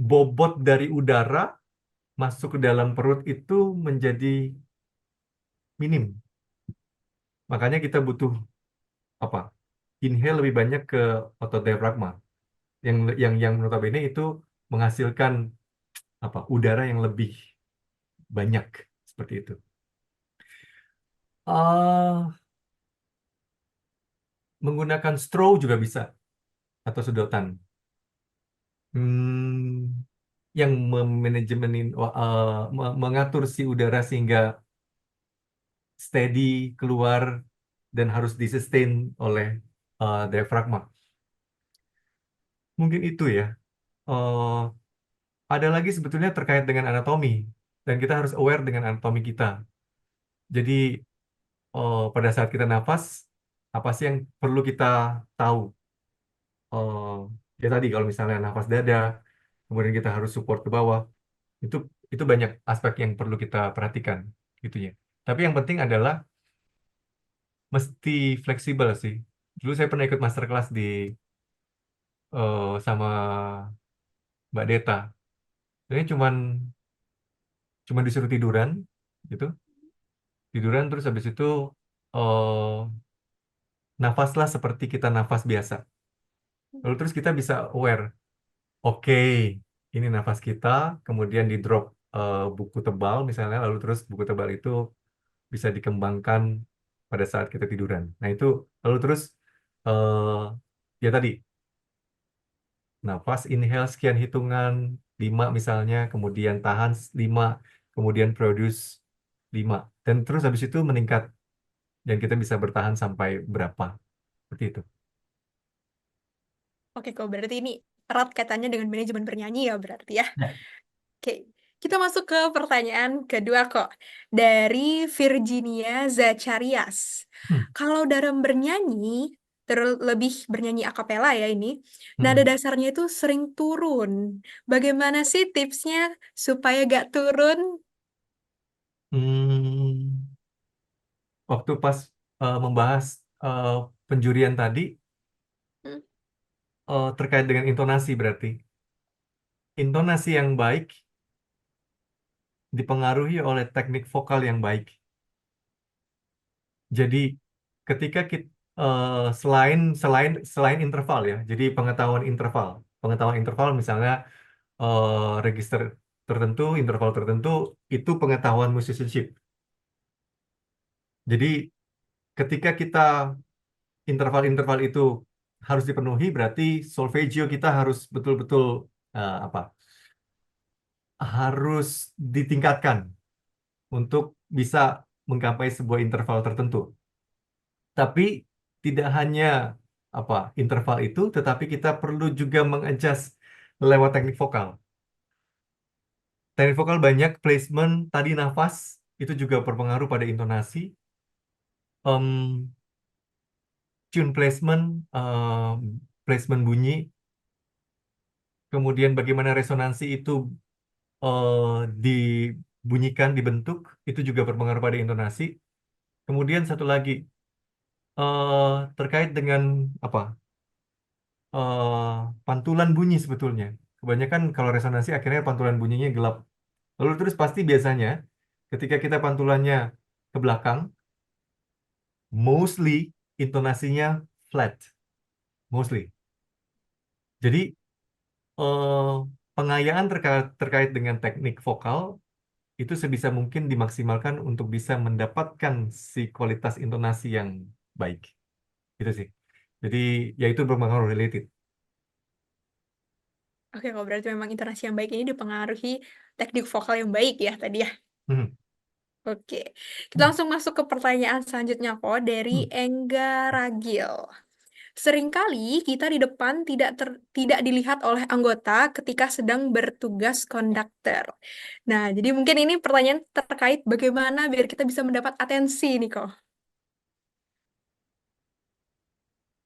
bobot dari udara masuk ke dalam perut itu menjadi minim. Makanya kita butuh apa? Inhale lebih banyak ke otot diafragma yang notabene itu menghasilkan apa? Udara yang lebih banyak seperti itu. Ah, Menggunakan straw juga bisa atau sedotan. Hmm, yang memanajemenin mengatur si udara sehingga steady keluar dan harus disustain oleh diafragma. Mungkin itu ya. Eh, ada lagi sebetulnya terkait dengan anatomi dan kita harus aware dengan anatomi kita. Jadi pada saat kita nafas, apa sih yang perlu kita tahu? Eh, Ya tadi kalau misalnya nafas dada, kemudian kita harus support ke bawah, itu itu banyak aspek yang perlu kita perhatikan gitu ya. Tapi yang penting adalah mesti fleksibel sih. Dulu saya pernah ikut masterclass sama Mbak Deta. Ini cuman disuruh tiduran gitu. Tiduran terus habis itu eh nafaslah seperti kita nafas biasa. Lalu terus kita bisa aware, oke, ini nafas kita, kemudian di drop buku tebal misalnya, lalu terus buku tebal itu bisa dikembangkan pada saat kita tiduran. Nah itu lalu terus eh ya tadi nafas inhale sekian hitungan 5 misalnya, kemudian tahan 5, kemudian produce 5, dan terus habis itu meningkat dan kita bisa bertahan sampai berapa seperti itu. Oke, kok berarti ini erat kaitannya dengan manajemen bernyanyi ya berarti ya. Ya. Oke, kita masuk ke pertanyaan kedua kok. Dari Virginia Zacharias. Hmm. Kalau dalam bernyanyi, terlebih bernyanyi a cappella ya ini, nada Hmm. dasarnya itu sering turun. Bagaimana sih tipsnya supaya gak turun? Hmm. Waktu pas membahas eh, penjurian tadi Hmm. terkait dengan intonasi berarti. Intonasi yang baik dipengaruhi oleh teknik vokal yang baik. Jadi ketika kita selain selain selain interval ya, jadi pengetahuan interval misalnya register tertentu, interval tertentu itu pengetahuan musicianship. Jadi ketika kita interval-interval itu harus dipenuhi, berarti solfeggio kita harus betul-betul apa? Harus ditingkatkan untuk bisa menggapai sebuah interval tertentu. Tapi tidak hanya apa interval itu, tetapi kita perlu juga mengadjust lewat teknik vokal. Teknik vokal banyak placement tadi nafas itu juga berpengaruh pada intonasi. Em, Tune placement, placement bunyi, kemudian bagaimana resonansi itu dibunyikan, dibentuk, itu juga berpengaruh pada intonasi. Kemudian satu lagi terkait dengan apa pantulan bunyi sebetulnya. Kebanyakan kalau resonansi akhirnya pantulan bunyinya gelap. Lalu terus pasti biasanya ketika kita pantulannya ke belakang, mostly intonasinya flat, mostly. Jadi eh, pengayaan terkait dengan teknik vokal itu sebisa mungkin dimaksimalkan untuk bisa mendapatkan si kualitas intonasi yang baik. Itu sih. Jadi ya itu berpengaruh related. Oke, kalau berarti memang intonasi yang baik ini dipengaruhi teknik vokal yang baik ya tadi ya. Hmm. Oke, kita Hmm. langsung masuk ke pertanyaan selanjutnya kok dari Hmm. Engga Ragil. Seringkali kita di depan tidak dilihat oleh anggota ketika sedang bertugas konduktor. Nah, jadi mungkin ini pertanyaan terkait bagaimana biar kita bisa mendapat atensi nih kok.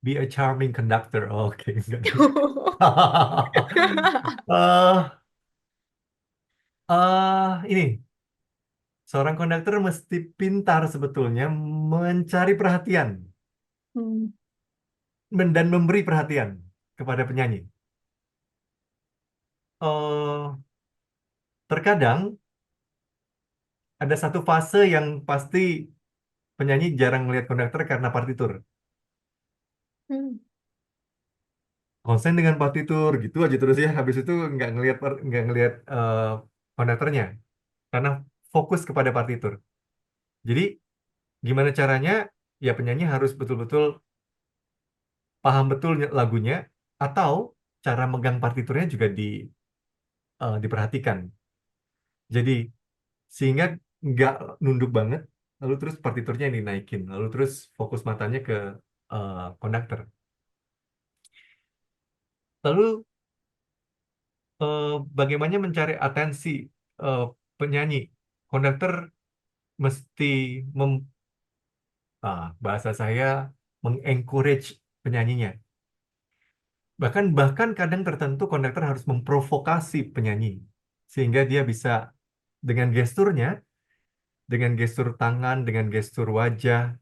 Be a charming conductor. Oke, enggak deh. Eh, ini seorang konduktor mesti pintar sebetulnya mencari perhatian Hmm. dan memberi perhatian kepada penyanyi. Terkadang ada satu fase yang pasti penyanyi jarang melihat konduktor karena partitur. Hmm. Konsen dengan partitur gitu aja terus ya. Habis itu nggak ngelihat konduktornya karena fokus kepada partitur. Jadi gimana caranya? Ya penyanyi harus betul-betul paham betul lagunya atau cara megang partiturnya juga diperhatikan. Jadi sehingga nggak nunduk banget, lalu terus partiturnya yang dinaikin, lalu terus fokus matanya ke konduktor. Lalu eh, bagaimana mencari atensi eh, penyanyi? Konduktor mesti bahasa saya mengencourage penyanyinya. Bahkan kadang tertentu konduktor harus memprovokasi penyanyi sehingga dia bisa dengan gesturnya, dengan gestur tangan, dengan gestur wajah,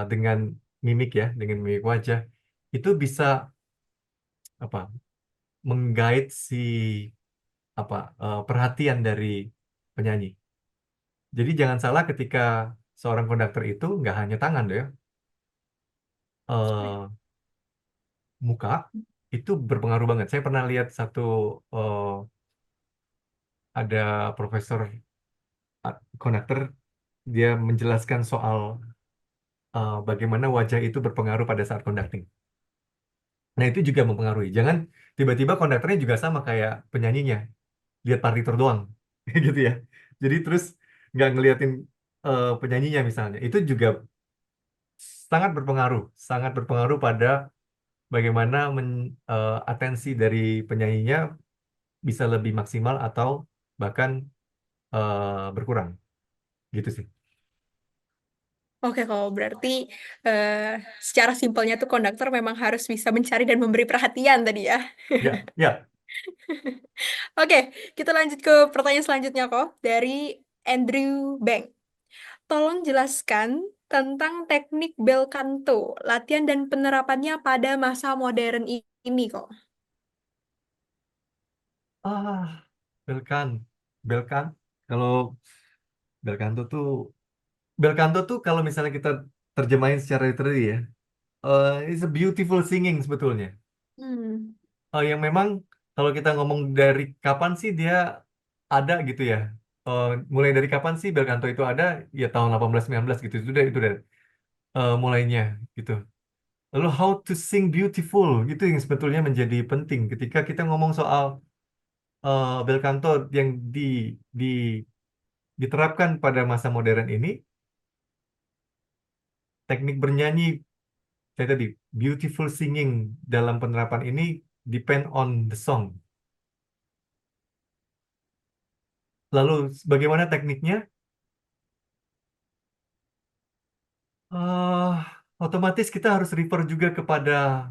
dengan mimik ya, dengan mimik wajah itu bisa apa? Menggait si perhatian dari penyanyi. Jadi jangan salah ketika seorang konduktor itu nggak hanya tangan deh, eh, muka itu berpengaruh banget. Saya pernah lihat satu ada profesor konduktor dia menjelaskan soal bagaimana wajah itu berpengaruh pada saat conducting. Nah itu juga mempengaruhi. Jangan tiba-tiba konduktornya juga sama kayak penyanyinya, lihat partitur doang, gitu ya. Jadi terus nggak ngeliatin penyanyinya misalnya. Itu juga sangat berpengaruh pada bagaimana atensi dari penyanyinya bisa lebih maksimal atau bahkan berkurang, gitu sih. Oke, kalau berarti eh, secara simpelnya tuh konduktor memang harus bisa mencari dan memberi perhatian tadi ya. Ya, ya. Oke, kita lanjut ke pertanyaan selanjutnya kok dari Andrew Bank. Tolong jelaskan tentang teknik bel canto, latihan dan penerapannya pada masa modern ini kok. Ah, Belkan. Belkan. Kalau Belkanto tuh Belcanto tuh kalau misalnya kita terjemahin secara literally ya, it's a beautiful singing sebetulnya. Hmm. Yang memang kalau kita ngomong dari kapan sih dia ada gitu ya. Mulai dari kapan sih Belcanto itu ada? Ya tahun 1819 gitu. Itu udah mulainya gitu. Lalu how to sing beautiful gitu yang sebetulnya menjadi penting ketika kita ngomong soal Belcanto yang di diterapkan pada masa modern ini, teknik bernyanyi saya tadi beautiful singing dalam penerapan ini depend on the song. Lalu bagaimana tekniknya? eh Otomatis kita harus refer juga kepada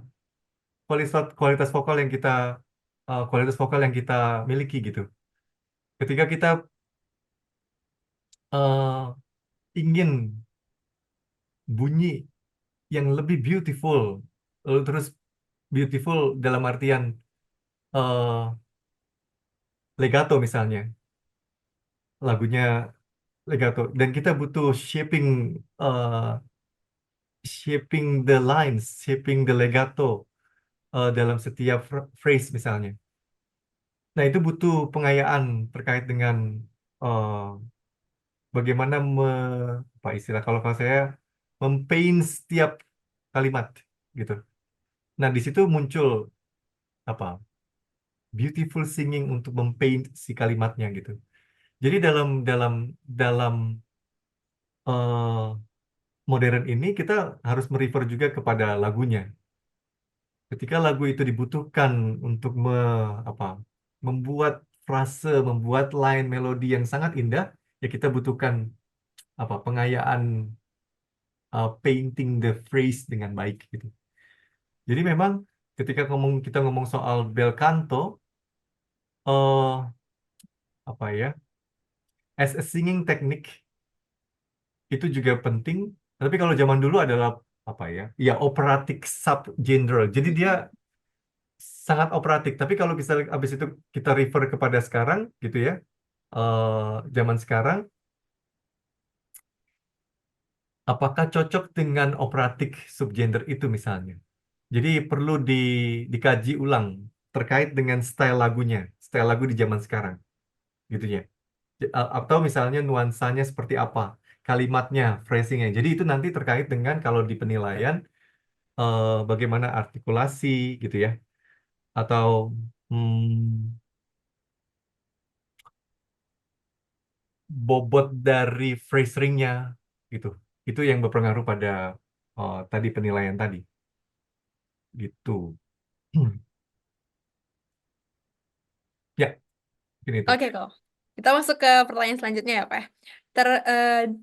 kualitas kualitas vokal yang kita kualitas vokal yang kita miliki gitu. Ketika kita eh, ingin bunyi yang lebih beautiful, lalu terus beautiful dalam artian eh, legato misalnya, lagunya legato, dan kita butuh eh, shaping the lines, shaping the legato dalam setiap phrase misalnya. Nah, itu butuh pengayaan terkait dengan eh, bagaimana apa istilah kalau saya mempaint setiap kalimat gitu. Nah, di situ muncul apa? Beautiful singing untuk mempaint si kalimatnya gitu. Jadi dalam dalam dalam eh, modern ini kita harus merefer juga kepada lagunya. Ketika lagu itu dibutuhkan untuk apa, membuat frase, membuat line melodi yang sangat indah, ya kita butuhkan apa pengayaan painting the phrase dengan baik gitu. Jadi memang ketika kita ngomong soal bel canto, eh apa ya, as a singing technique itu juga penting. Tapi kalau zaman dulu adalah apa ya, ya operatic subgenre. Jadi dia sangat operatik. Tapi kalau bisa habis itu kita refer kepada sekarang gitu ya, zaman sekarang, apakah cocok dengan operatik subgender itu misalnya? Jadi perlu dikaji ulang terkait dengan style lagunya, style lagu di zaman sekarang, gitu ya. Atau misalnya nuansanya seperti apa, kalimatnya, phrasingnya. Jadi itu nanti terkait dengan kalau di penilaian bagaimana artikulasi, gitu ya, atau hmm, bobot dari phrasingnya, gitu. Itu yang berpengaruh pada tadi penilaian tadi, gitu. Ya, mungkin itu. Oke kok. Kita masuk ke pertanyaan selanjutnya ya, Pak.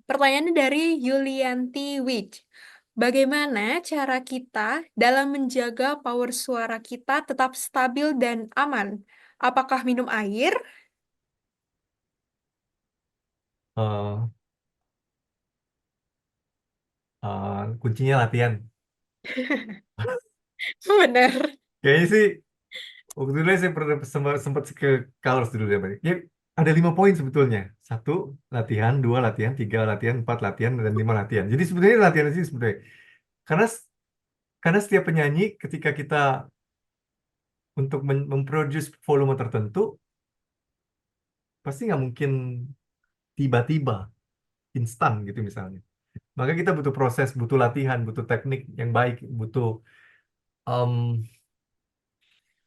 Pertanyaannya dari Yulianti Wich. Bagaimana cara kita dalam menjaga power suara kita tetap stabil dan aman? Apakah minum air? Eh, Kuncinya latihan. Bener. Kayaknya sih waktu dulu saya pernah sempat ke Colors dulu ya, Pak. Ya, ada 5 poin sebetulnya. Satu, latihan. Dua, latihan. Tiga, latihan. Empat, latihan. Dan lima, latihan. Jadi sebetulnya latihan sih sebetulnya. Karena karena setiap penyanyi ketika kita untuk memproduce volume tertentu, pasti nggak mungkin tiba-tiba, instan gitu misalnya. Maka kita butuh proses, butuh latihan, butuh teknik yang baik, butuh em,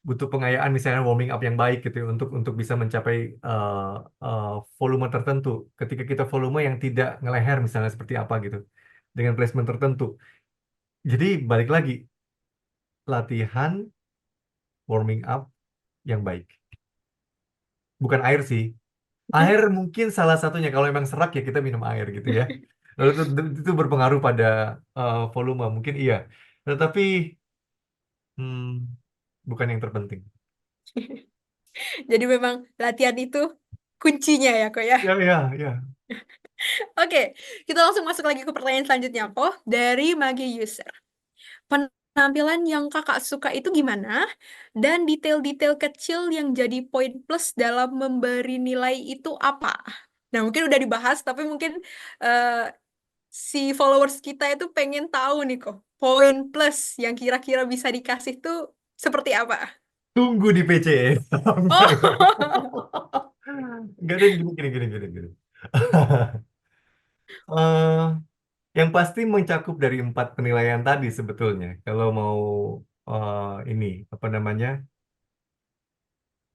butuh pengayaan misalnya warming up yang baik gitu ya, untuk bisa mencapai eh, eh, volume tertentu. Ketika kita volume yang tidak ngeleher misalnya seperti apa gitu dengan placement tertentu. Jadi balik lagi latihan warming up yang baik. Bukan air sih. Air mungkin salah satunya kalau memang serak ya kita minum air gitu ya. Lalu itu berpengaruh pada volume mungkin iya. Tetapi hmm, bukan yang terpenting. Jadi memang latihan itu kuncinya ya, kok ya. Ya ya ya. Oke, kita langsung masuk lagi ke pertanyaan selanjutnya kok dari Magi User. Penampilan yang kakak suka itu gimana? Dan detail-detail kecil yang jadi poin plus dalam memberi nilai itu apa? Nah, mungkin udah dibahas, tapi mungkin eh, si followers kita itu pengen tahu nih kok, poin plus yang kira-kira bisa dikasih tuh seperti apa? Tunggu di PC. Enggak, enggak. Oh, Enggak ada yang gini, gini, gini, gini, gini. Eh, yang pasti mencakup dari 4 penilaian tadi sebetulnya. Kalau mau ini apa namanya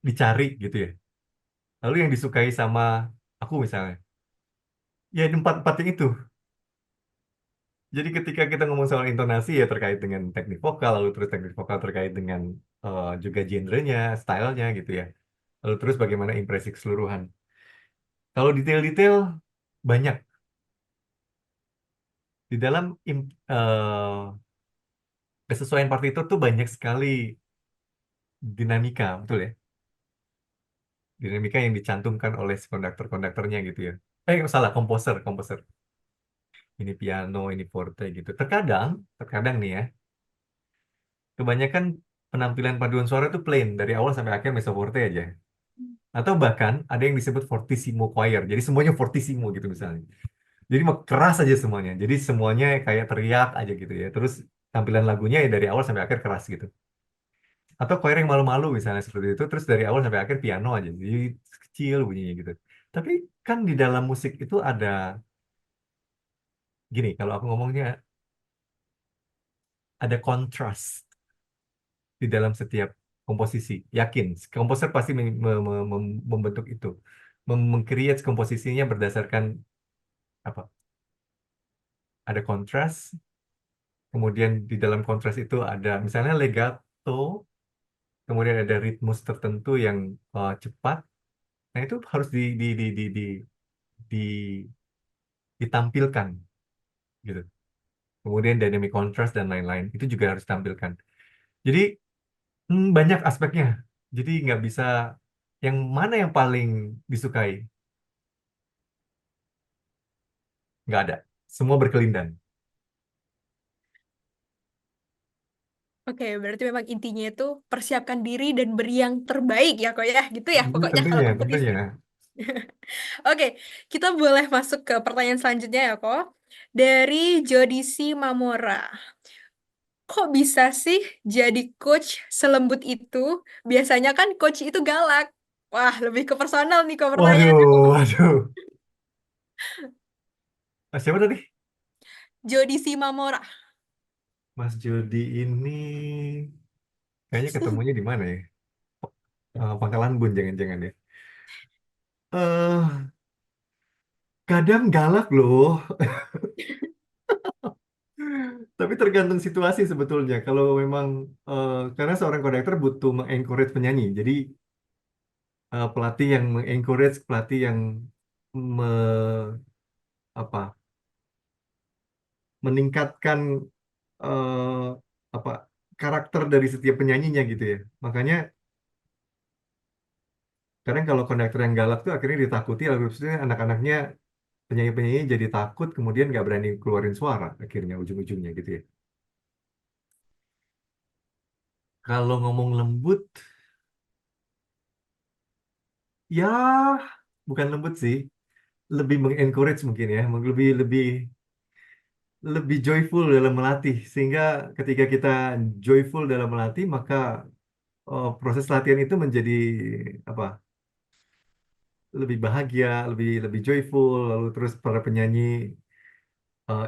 dicari gitu ya. Lalu yang disukai sama aku misalnya, ya empat empat yang itu. Jadi ketika kita ngomong soal intonasi ya terkait dengan teknik vokal, lalu terus teknik vokal terkait dengan juga genrenya, stylenya gitu ya. Lalu terus bagaimana impresi keseluruhan. Kalau detail-detail banyak di dalam kesesuaian partitur tuh banyak sekali dinamika, betul ya? Dinamika yang dicantumkan oleh si konduktor-konduktornya gitu ya. Salah, komposer, komposer. Ini piano, ini forte gitu. Terkadang, terkadang nih ya, kebanyakan penampilan paduan suara itu plain dari awal sampai akhir mezzo forte aja. Atau bahkan ada yang disebut fortissimo choir. Jadi semuanya fortissimo gitu misalnya. Jadi mau keras aja semuanya. Jadi semuanya kayak teriak aja gitu ya. Terus tampilan lagunya ya dari awal sampai akhir keras gitu. Atau choir yang malu-malu misalnya seperti itu. Terus dari awal sampai akhir piano aja. Jadi kecil bunyinya gitu. Tapi kan di dalam musik itu ada gini. Kalau aku ngomongnya ada kontras di dalam setiap komposisi. Yakin, komposer pasti membentuk itu, meng-create komposisinya berdasarkan apa? Ada kontras, kemudian di dalam kontras itu ada misalnya legato, kemudian ada ritmus tertentu yang cepat. Nah itu harus di- ditampilkan gitu. Kemudian dynamic contrast dan lain-lain itu juga harus ditampilkan. Jadi banyak aspeknya. Jadi nggak bisa yang mana yang paling disukai. Nggak ada. Semua berkelindan. oke, berarti memang intinya itu persiapkan diri dan beri yang terbaik ya kok ya, gitu ya pokoknya kalau Tentunya, kompetisi. tentunya. Oke, kita boleh masuk ke pertanyaan selanjutnya ya kok. Dari Jodisi Mamora. Kok bisa sih jadi coach selembut itu? Biasanya kan coach itu galak. Wah, lebih ke personal nih kok pertanyaannya kok. Waduh, waduh. Siapa tadi? Jodisi Mamora. Mas Jody ini kayaknya ketemunya di mana ya? Pangkalan Bun, jangan-jangan ya. eh Kadang galak loh, tapi tergantung situasi sebetulnya. Kalau memang karena seorang konduktor butuh mengencourage penyanyi, jadi pelatih yang mengencourage, pelatih yang me, apa meningkatkan eh, apa karakter dari setiap penyanyinya gitu ya. Makanya kadang kalau konduktor yang galak tuh akhirnya ditakuti, lalu terusnya anak-anaknya penyanyi-penyanyi jadi takut, kemudian nggak berani keluarin suara akhirnya ujung-ujungnya gitu ya. Kalau ngomong lembut, ya bukan lembut sih, lebih mengencourage mungkin ya, lebih lebih lebih joyful dalam melatih, sehingga ketika kita joyful dalam melatih, maka proses latihan itu menjadi apa? Lebih bahagia, lebih lebih joyful, lalu terus para penyanyi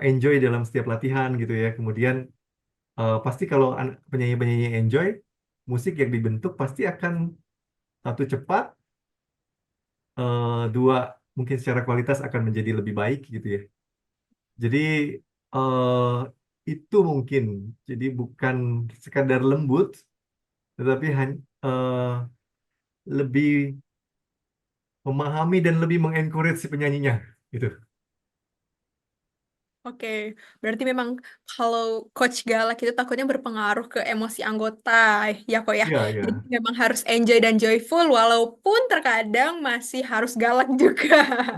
enjoy dalam setiap latihan gitu ya. Kemudian pasti kalau penyanyi-penyanyi enjoy, musik yang dibentuk pasti akan satu cepat, dua mungkin secara kualitas akan menjadi lebih baik gitu ya. Jadi eh, itu mungkin jadi bukan sekadar lembut, tetapi lebih memahami dan lebih mengencourage si penyanyinya gitu. Oke, berarti memang kalau coach galak itu takutnya berpengaruh ke emosi anggota, ya kok ya. Iya, Jadi iya. memang harus enjoy dan joyful, walaupun terkadang masih harus galak juga.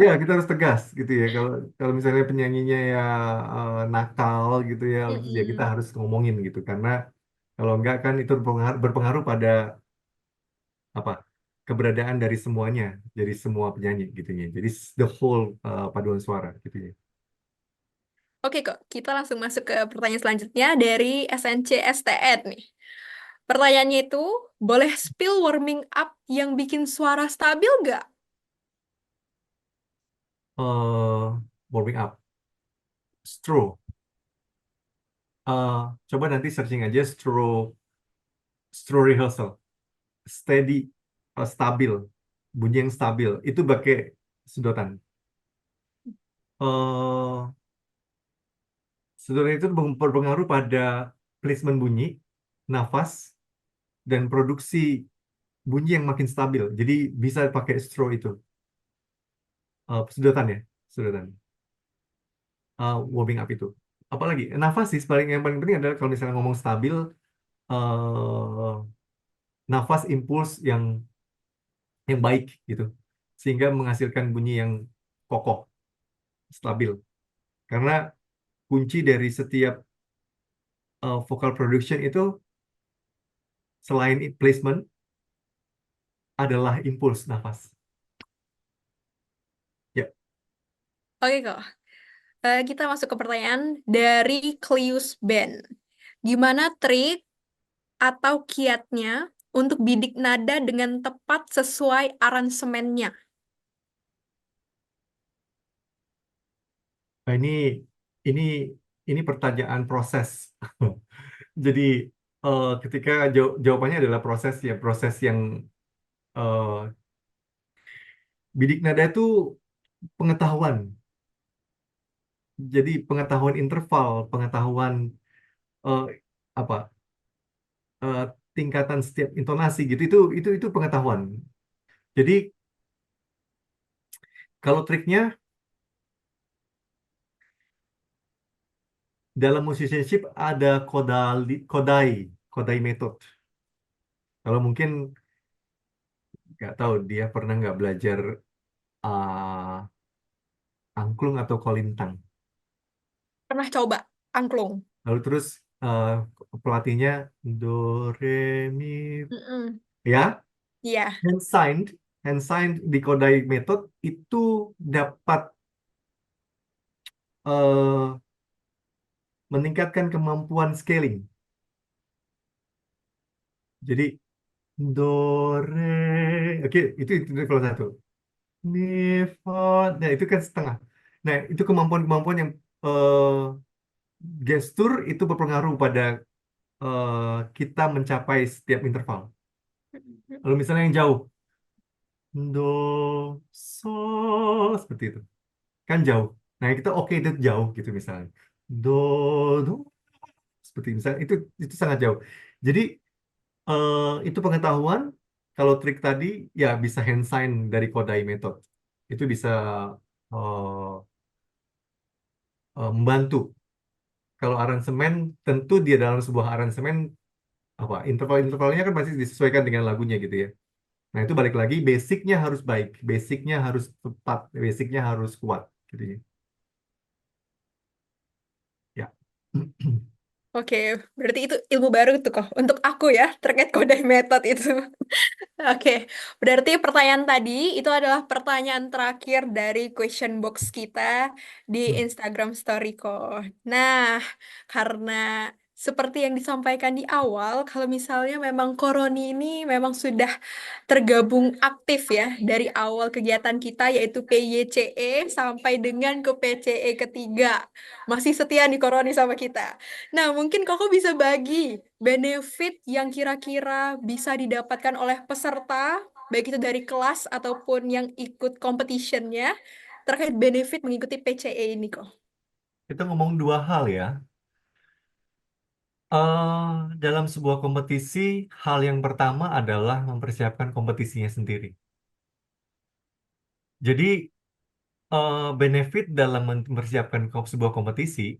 Ya, kita harus tegas gitu ya. Kalau kalau misalnya penyanyinya ya nakal gitu ya, ya kita Mm-mm. harus ngomongin gitu. Karena kalau enggak kan itu berpengaruh pada apa keberadaan dari semuanya, dari semua penyanyi gitu ya. Jadi the whole paduan suara gitu ya. Oke kok, kita langsung masuk ke pertanyaan selanjutnya dari SNCSTN nih. Pertanyaannya itu, boleh spill warming up yang bikin suara stabil nggak? Warming up, stroke. Eh, Coba nanti searching aja stroke rehearsal, steady, stabil, bunyi yang stabil. Itu pakai sedotan. eh Sedotan itu berpengaruh pada placement bunyi, nafas, dan produksi bunyi yang makin stabil. Jadi bisa pakai stroke itu. Sedotan ya, sedotan. Warming up itu. Apalagi nafas sih yang paling penting adalah kalau misalnya ngomong stabil, eh nafas impuls yang baik gitu, sehingga menghasilkan bunyi yang kokoh, stabil. Karena kunci dari setiap vocal production itu selain placement adalah impuls nafas. Ya, Oke kok, kita masuk ke pertanyaan dari Clius Band. Gimana trik atau kiatnya untuk bidik nada dengan tepat sesuai aransemennya? nah ini ini pertanyaan proses. Jadi ketika jawabannya adalah proses ya, proses yang eh, bidik nada itu pengetahuan. Jadi pengetahuan interval, pengetahuan eh, apa eh, tingkatan setiap intonasi gitu itu pengetahuan. Jadi kalau triknya dalam musicianship ada kodai method. Kalau mungkin nggak tahu dia pernah nggak belajar ah, angklung atau kolintang. Pernah coba angklung? Lalu terus eh, pelatihnya do re mi Mm-mm. ya Iya. hand signed di kodai method itu dapat eh, meningkatkan kemampuan scaling. Jadi do re oke itu kalau satu mi fa nah itu kan setengah. Nah itu kemampuan-kemampuan yang gestur itu berpengaruh pada kita mencapai setiap interval. Lalu misalnya yang jauh do sol seperti itu kan jauh. Nah kita oke itu jauh gitu misalnya do do seperti misalnya itu sangat jauh. Jadi itu pengetahuan. Kalau trik tadi ya bisa hand sign dari Kodai method itu bisa eh, membantu. Kalau aransemen tentu dia dalam sebuah aransemen apa interval-intervalnya kan pasti disesuaikan dengan lagunya gitu ya. Nah itu balik lagi basicnya harus baik, basicnya harus tepat, basicnya harus kuat gitu ya. Ya. Oke, berarti itu ilmu baru tuh kok untuk aku ya terkait kode metode itu. Oke, berarti pertanyaan tadi itu adalah pertanyaan terakhir dari question box kita di Instagram Story kok. Nah, karena seperti yang disampaikan di awal, kalau misalnya memang Koroni ini memang sudah tergabung aktif ya dari awal kegiatan kita yaitu PYCE sampai dengan ke PCE ketiga. Masih setia nih Koroni sama kita. Nah, mungkin Koko bisa bagi benefit yang kira-kira bisa didapatkan oleh peserta, baik itu dari kelas ataupun yang ikut competitionnya, terkait benefit mengikuti PCE ini kok. Kita ngomong dua hal ya. Dalam sebuah kompetisi, hal yang pertama adalah mempersiapkan kompetisinya sendiri. Jadi benefit dalam mempersiapkan sebuah kompetisi,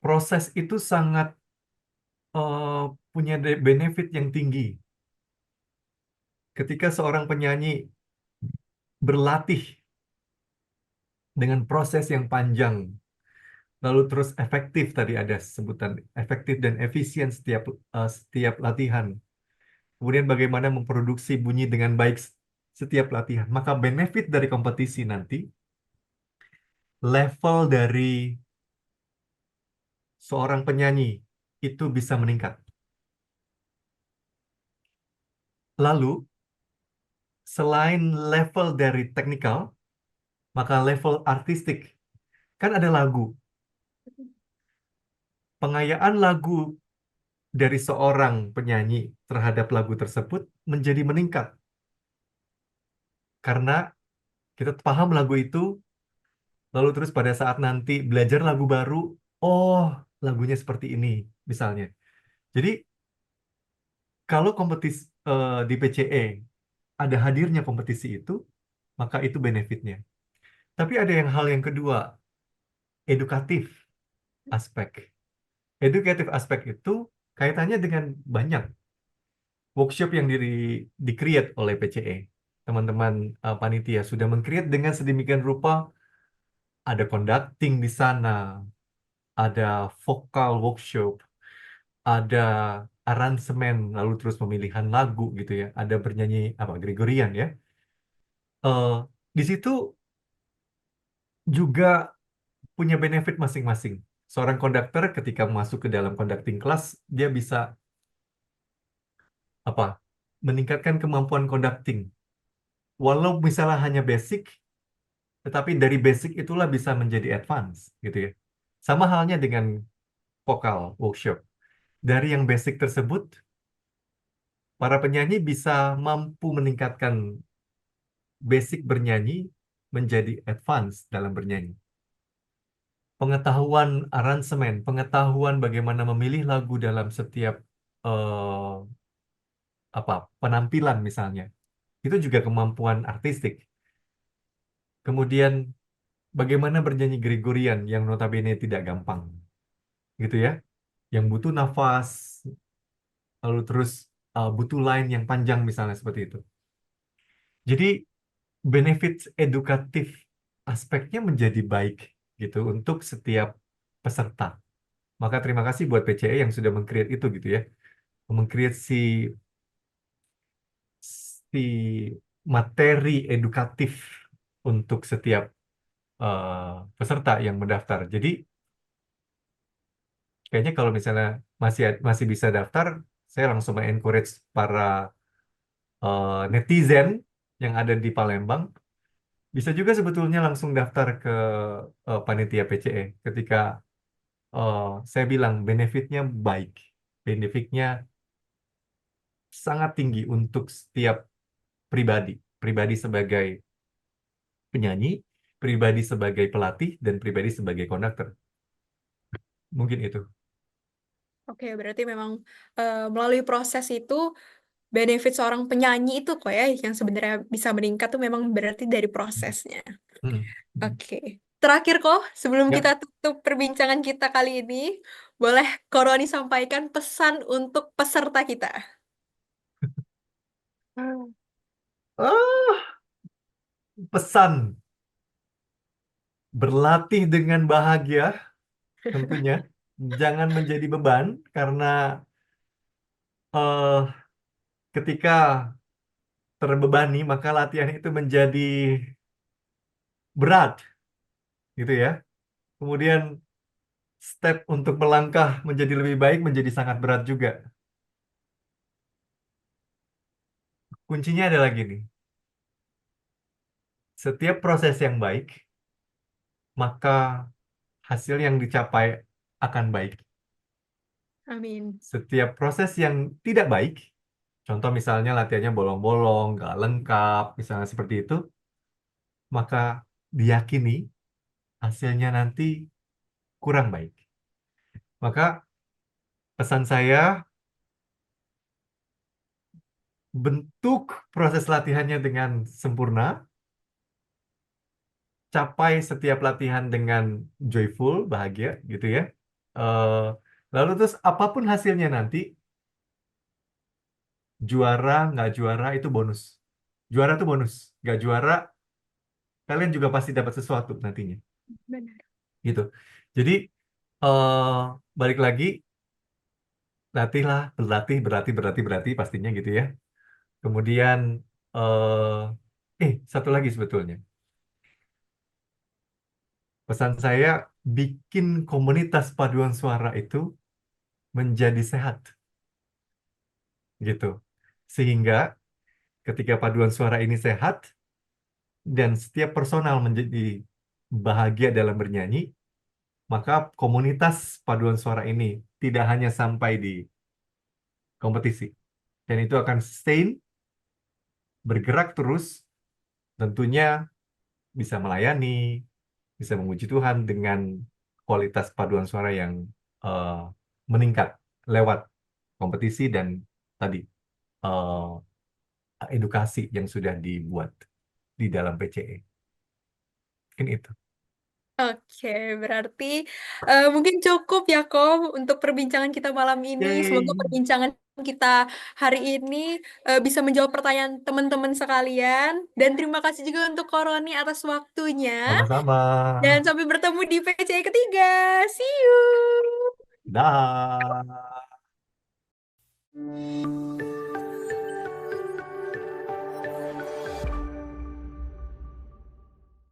proses itu sangat eh, punya benefit yang tinggi. Ketika seorang penyanyi berlatih dengan proses yang panjang, lalu terus efektif, tadi ada sebutan efektif dan efisien setiap latihan. Kemudian bagaimana memproduksi bunyi dengan baik setiap latihan. Maka benefit dari kompetisi nanti, level dari seorang penyanyi itu bisa meningkat. Lalu, selain level dari teknikal, maka level artistik. Kan ada lagu. Pengayaan lagu dari seorang penyanyi terhadap lagu tersebut menjadi meningkat. Karena kita paham lagu itu, lalu terus pada saat nanti belajar lagu baru, oh lagunya seperti ini misalnya. Jadi kalau kompetisi di PCE ada hadirnya kompetisi itu, maka itu benefitnya. Tapi ada hal yang kedua, edukatif aspek. Edukatif aspek itu kaitannya dengan banyak workshop yang di-create oleh PCE. Teman-teman panitia sudah meng-create dengan sedemikian rupa, ada conducting di sana, ada vokal workshop, ada aransemen, lalu terus pemilihan lagu gitu ya, ada bernyanyi apa Gregorian ya. Eh, di situ juga punya benefit masing-masing. Seorang konduktor ketika masuk ke dalam conducting class, dia bisa apa? Meningkatkan kemampuan conducting. Walau misalnya hanya basic, tetapi dari basic itulah bisa menjadi advance gitu ya. Sama halnya dengan vokal workshop. Dari yang basic tersebut, para penyanyi bisa mampu meningkatkan basic bernyanyi menjadi advance dalam bernyanyi. Pengetahuan aransemen, pengetahuan bagaimana memilih lagu dalam setiap eh, apa penampilan misalnya, itu juga kemampuan artistik. Kemudian bagaimana bernyanyi Gregorian yang notabene tidak gampang, gitu ya, yang butuh nafas, lalu terus butuh line yang panjang misalnya seperti itu. Jadi benefit edukatif aspeknya menjadi baik gitu untuk setiap peserta. Maka terima kasih buat PCE yang sudah meng-create itu gitu ya. Meng-create si materi edukatif untuk setiap peserta yang mendaftar. Jadi kayaknya kalau misalnya masih masih bisa daftar, saya langsung encourage para netizen yang ada di Palembang bisa juga sebetulnya langsung daftar ke panitia PCE ketika saya bilang benefitnya baik, benefitnya sangat tinggi untuk setiap pribadi, pribadi sebagai penyanyi, pribadi sebagai pelatih, dan pribadi sebagai konduktor. Mungkin itu. Oke, berarti memang melalui proses itu benefit seorang penyanyi itu kok ya yang sebenarnya bisa meningkat tuh memang berarti dari prosesnya. Hmm. Hmm. Oke. Terakhir kok, sebelum kita Ya. tutup perbincangan kita kali ini, boleh Koroni sampaikan pesan untuk peserta kita. Ah, pesan berlatih dengan bahagia tentunya jangan menjadi beban karena eh, ketika terbebani maka latihan itu menjadi berat gitu ya. Kemudian step untuk melangkah menjadi lebih baik menjadi sangat berat juga. Kuncinya adalah gini, setiap proses yang baik maka hasil yang dicapai akan baik. Amin. Setiap proses yang tidak baik, contoh misalnya latihannya bolong-bolong, nggak lengkap, misalnya seperti itu, maka diyakini hasilnya nanti kurang baik. Maka pesan saya, bentuk proses latihannya dengan sempurna, capai setiap latihan dengan joyful, bahagia gitu ya. Eh, Lalu terus apapun hasilnya nanti, juara nggak juara itu bonus. Juara tuh bonus, nggak juara kalian juga pasti dapat sesuatu nantinya, Benar. gitu. Jadi eh balik lagi, latihlah, berlatih, berlatih, berlatih, berlatih pastinya gitu ya. Kemudian satu lagi sebetulnya pesan saya, bikin komunitas paduan suara itu menjadi sehat gitu. Sehingga ketika paduan suara ini sehat dan setiap personal menjadi bahagia dalam bernyanyi, maka komunitas paduan suara ini tidak hanya sampai di kompetisi, dan itu akan sustain, bergerak terus, tentunya bisa melayani, bisa memuji Tuhan dengan kualitas paduan suara yang eh, meningkat lewat kompetisi dan tadi eh, edukasi yang sudah dibuat di dalam PCE. Mungkin itu. Oke, berarti mungkin cukup ya, Ko, untuk perbincangan kita malam ini. Semoga Yeay. perbincangan kita hari ini bisa menjawab pertanyaan teman-teman sekalian. Dan terima kasih juga untuk Koroni atas waktunya. Sama-sama. Dan sampai bertemu di PCE ketiga. See you! Dah.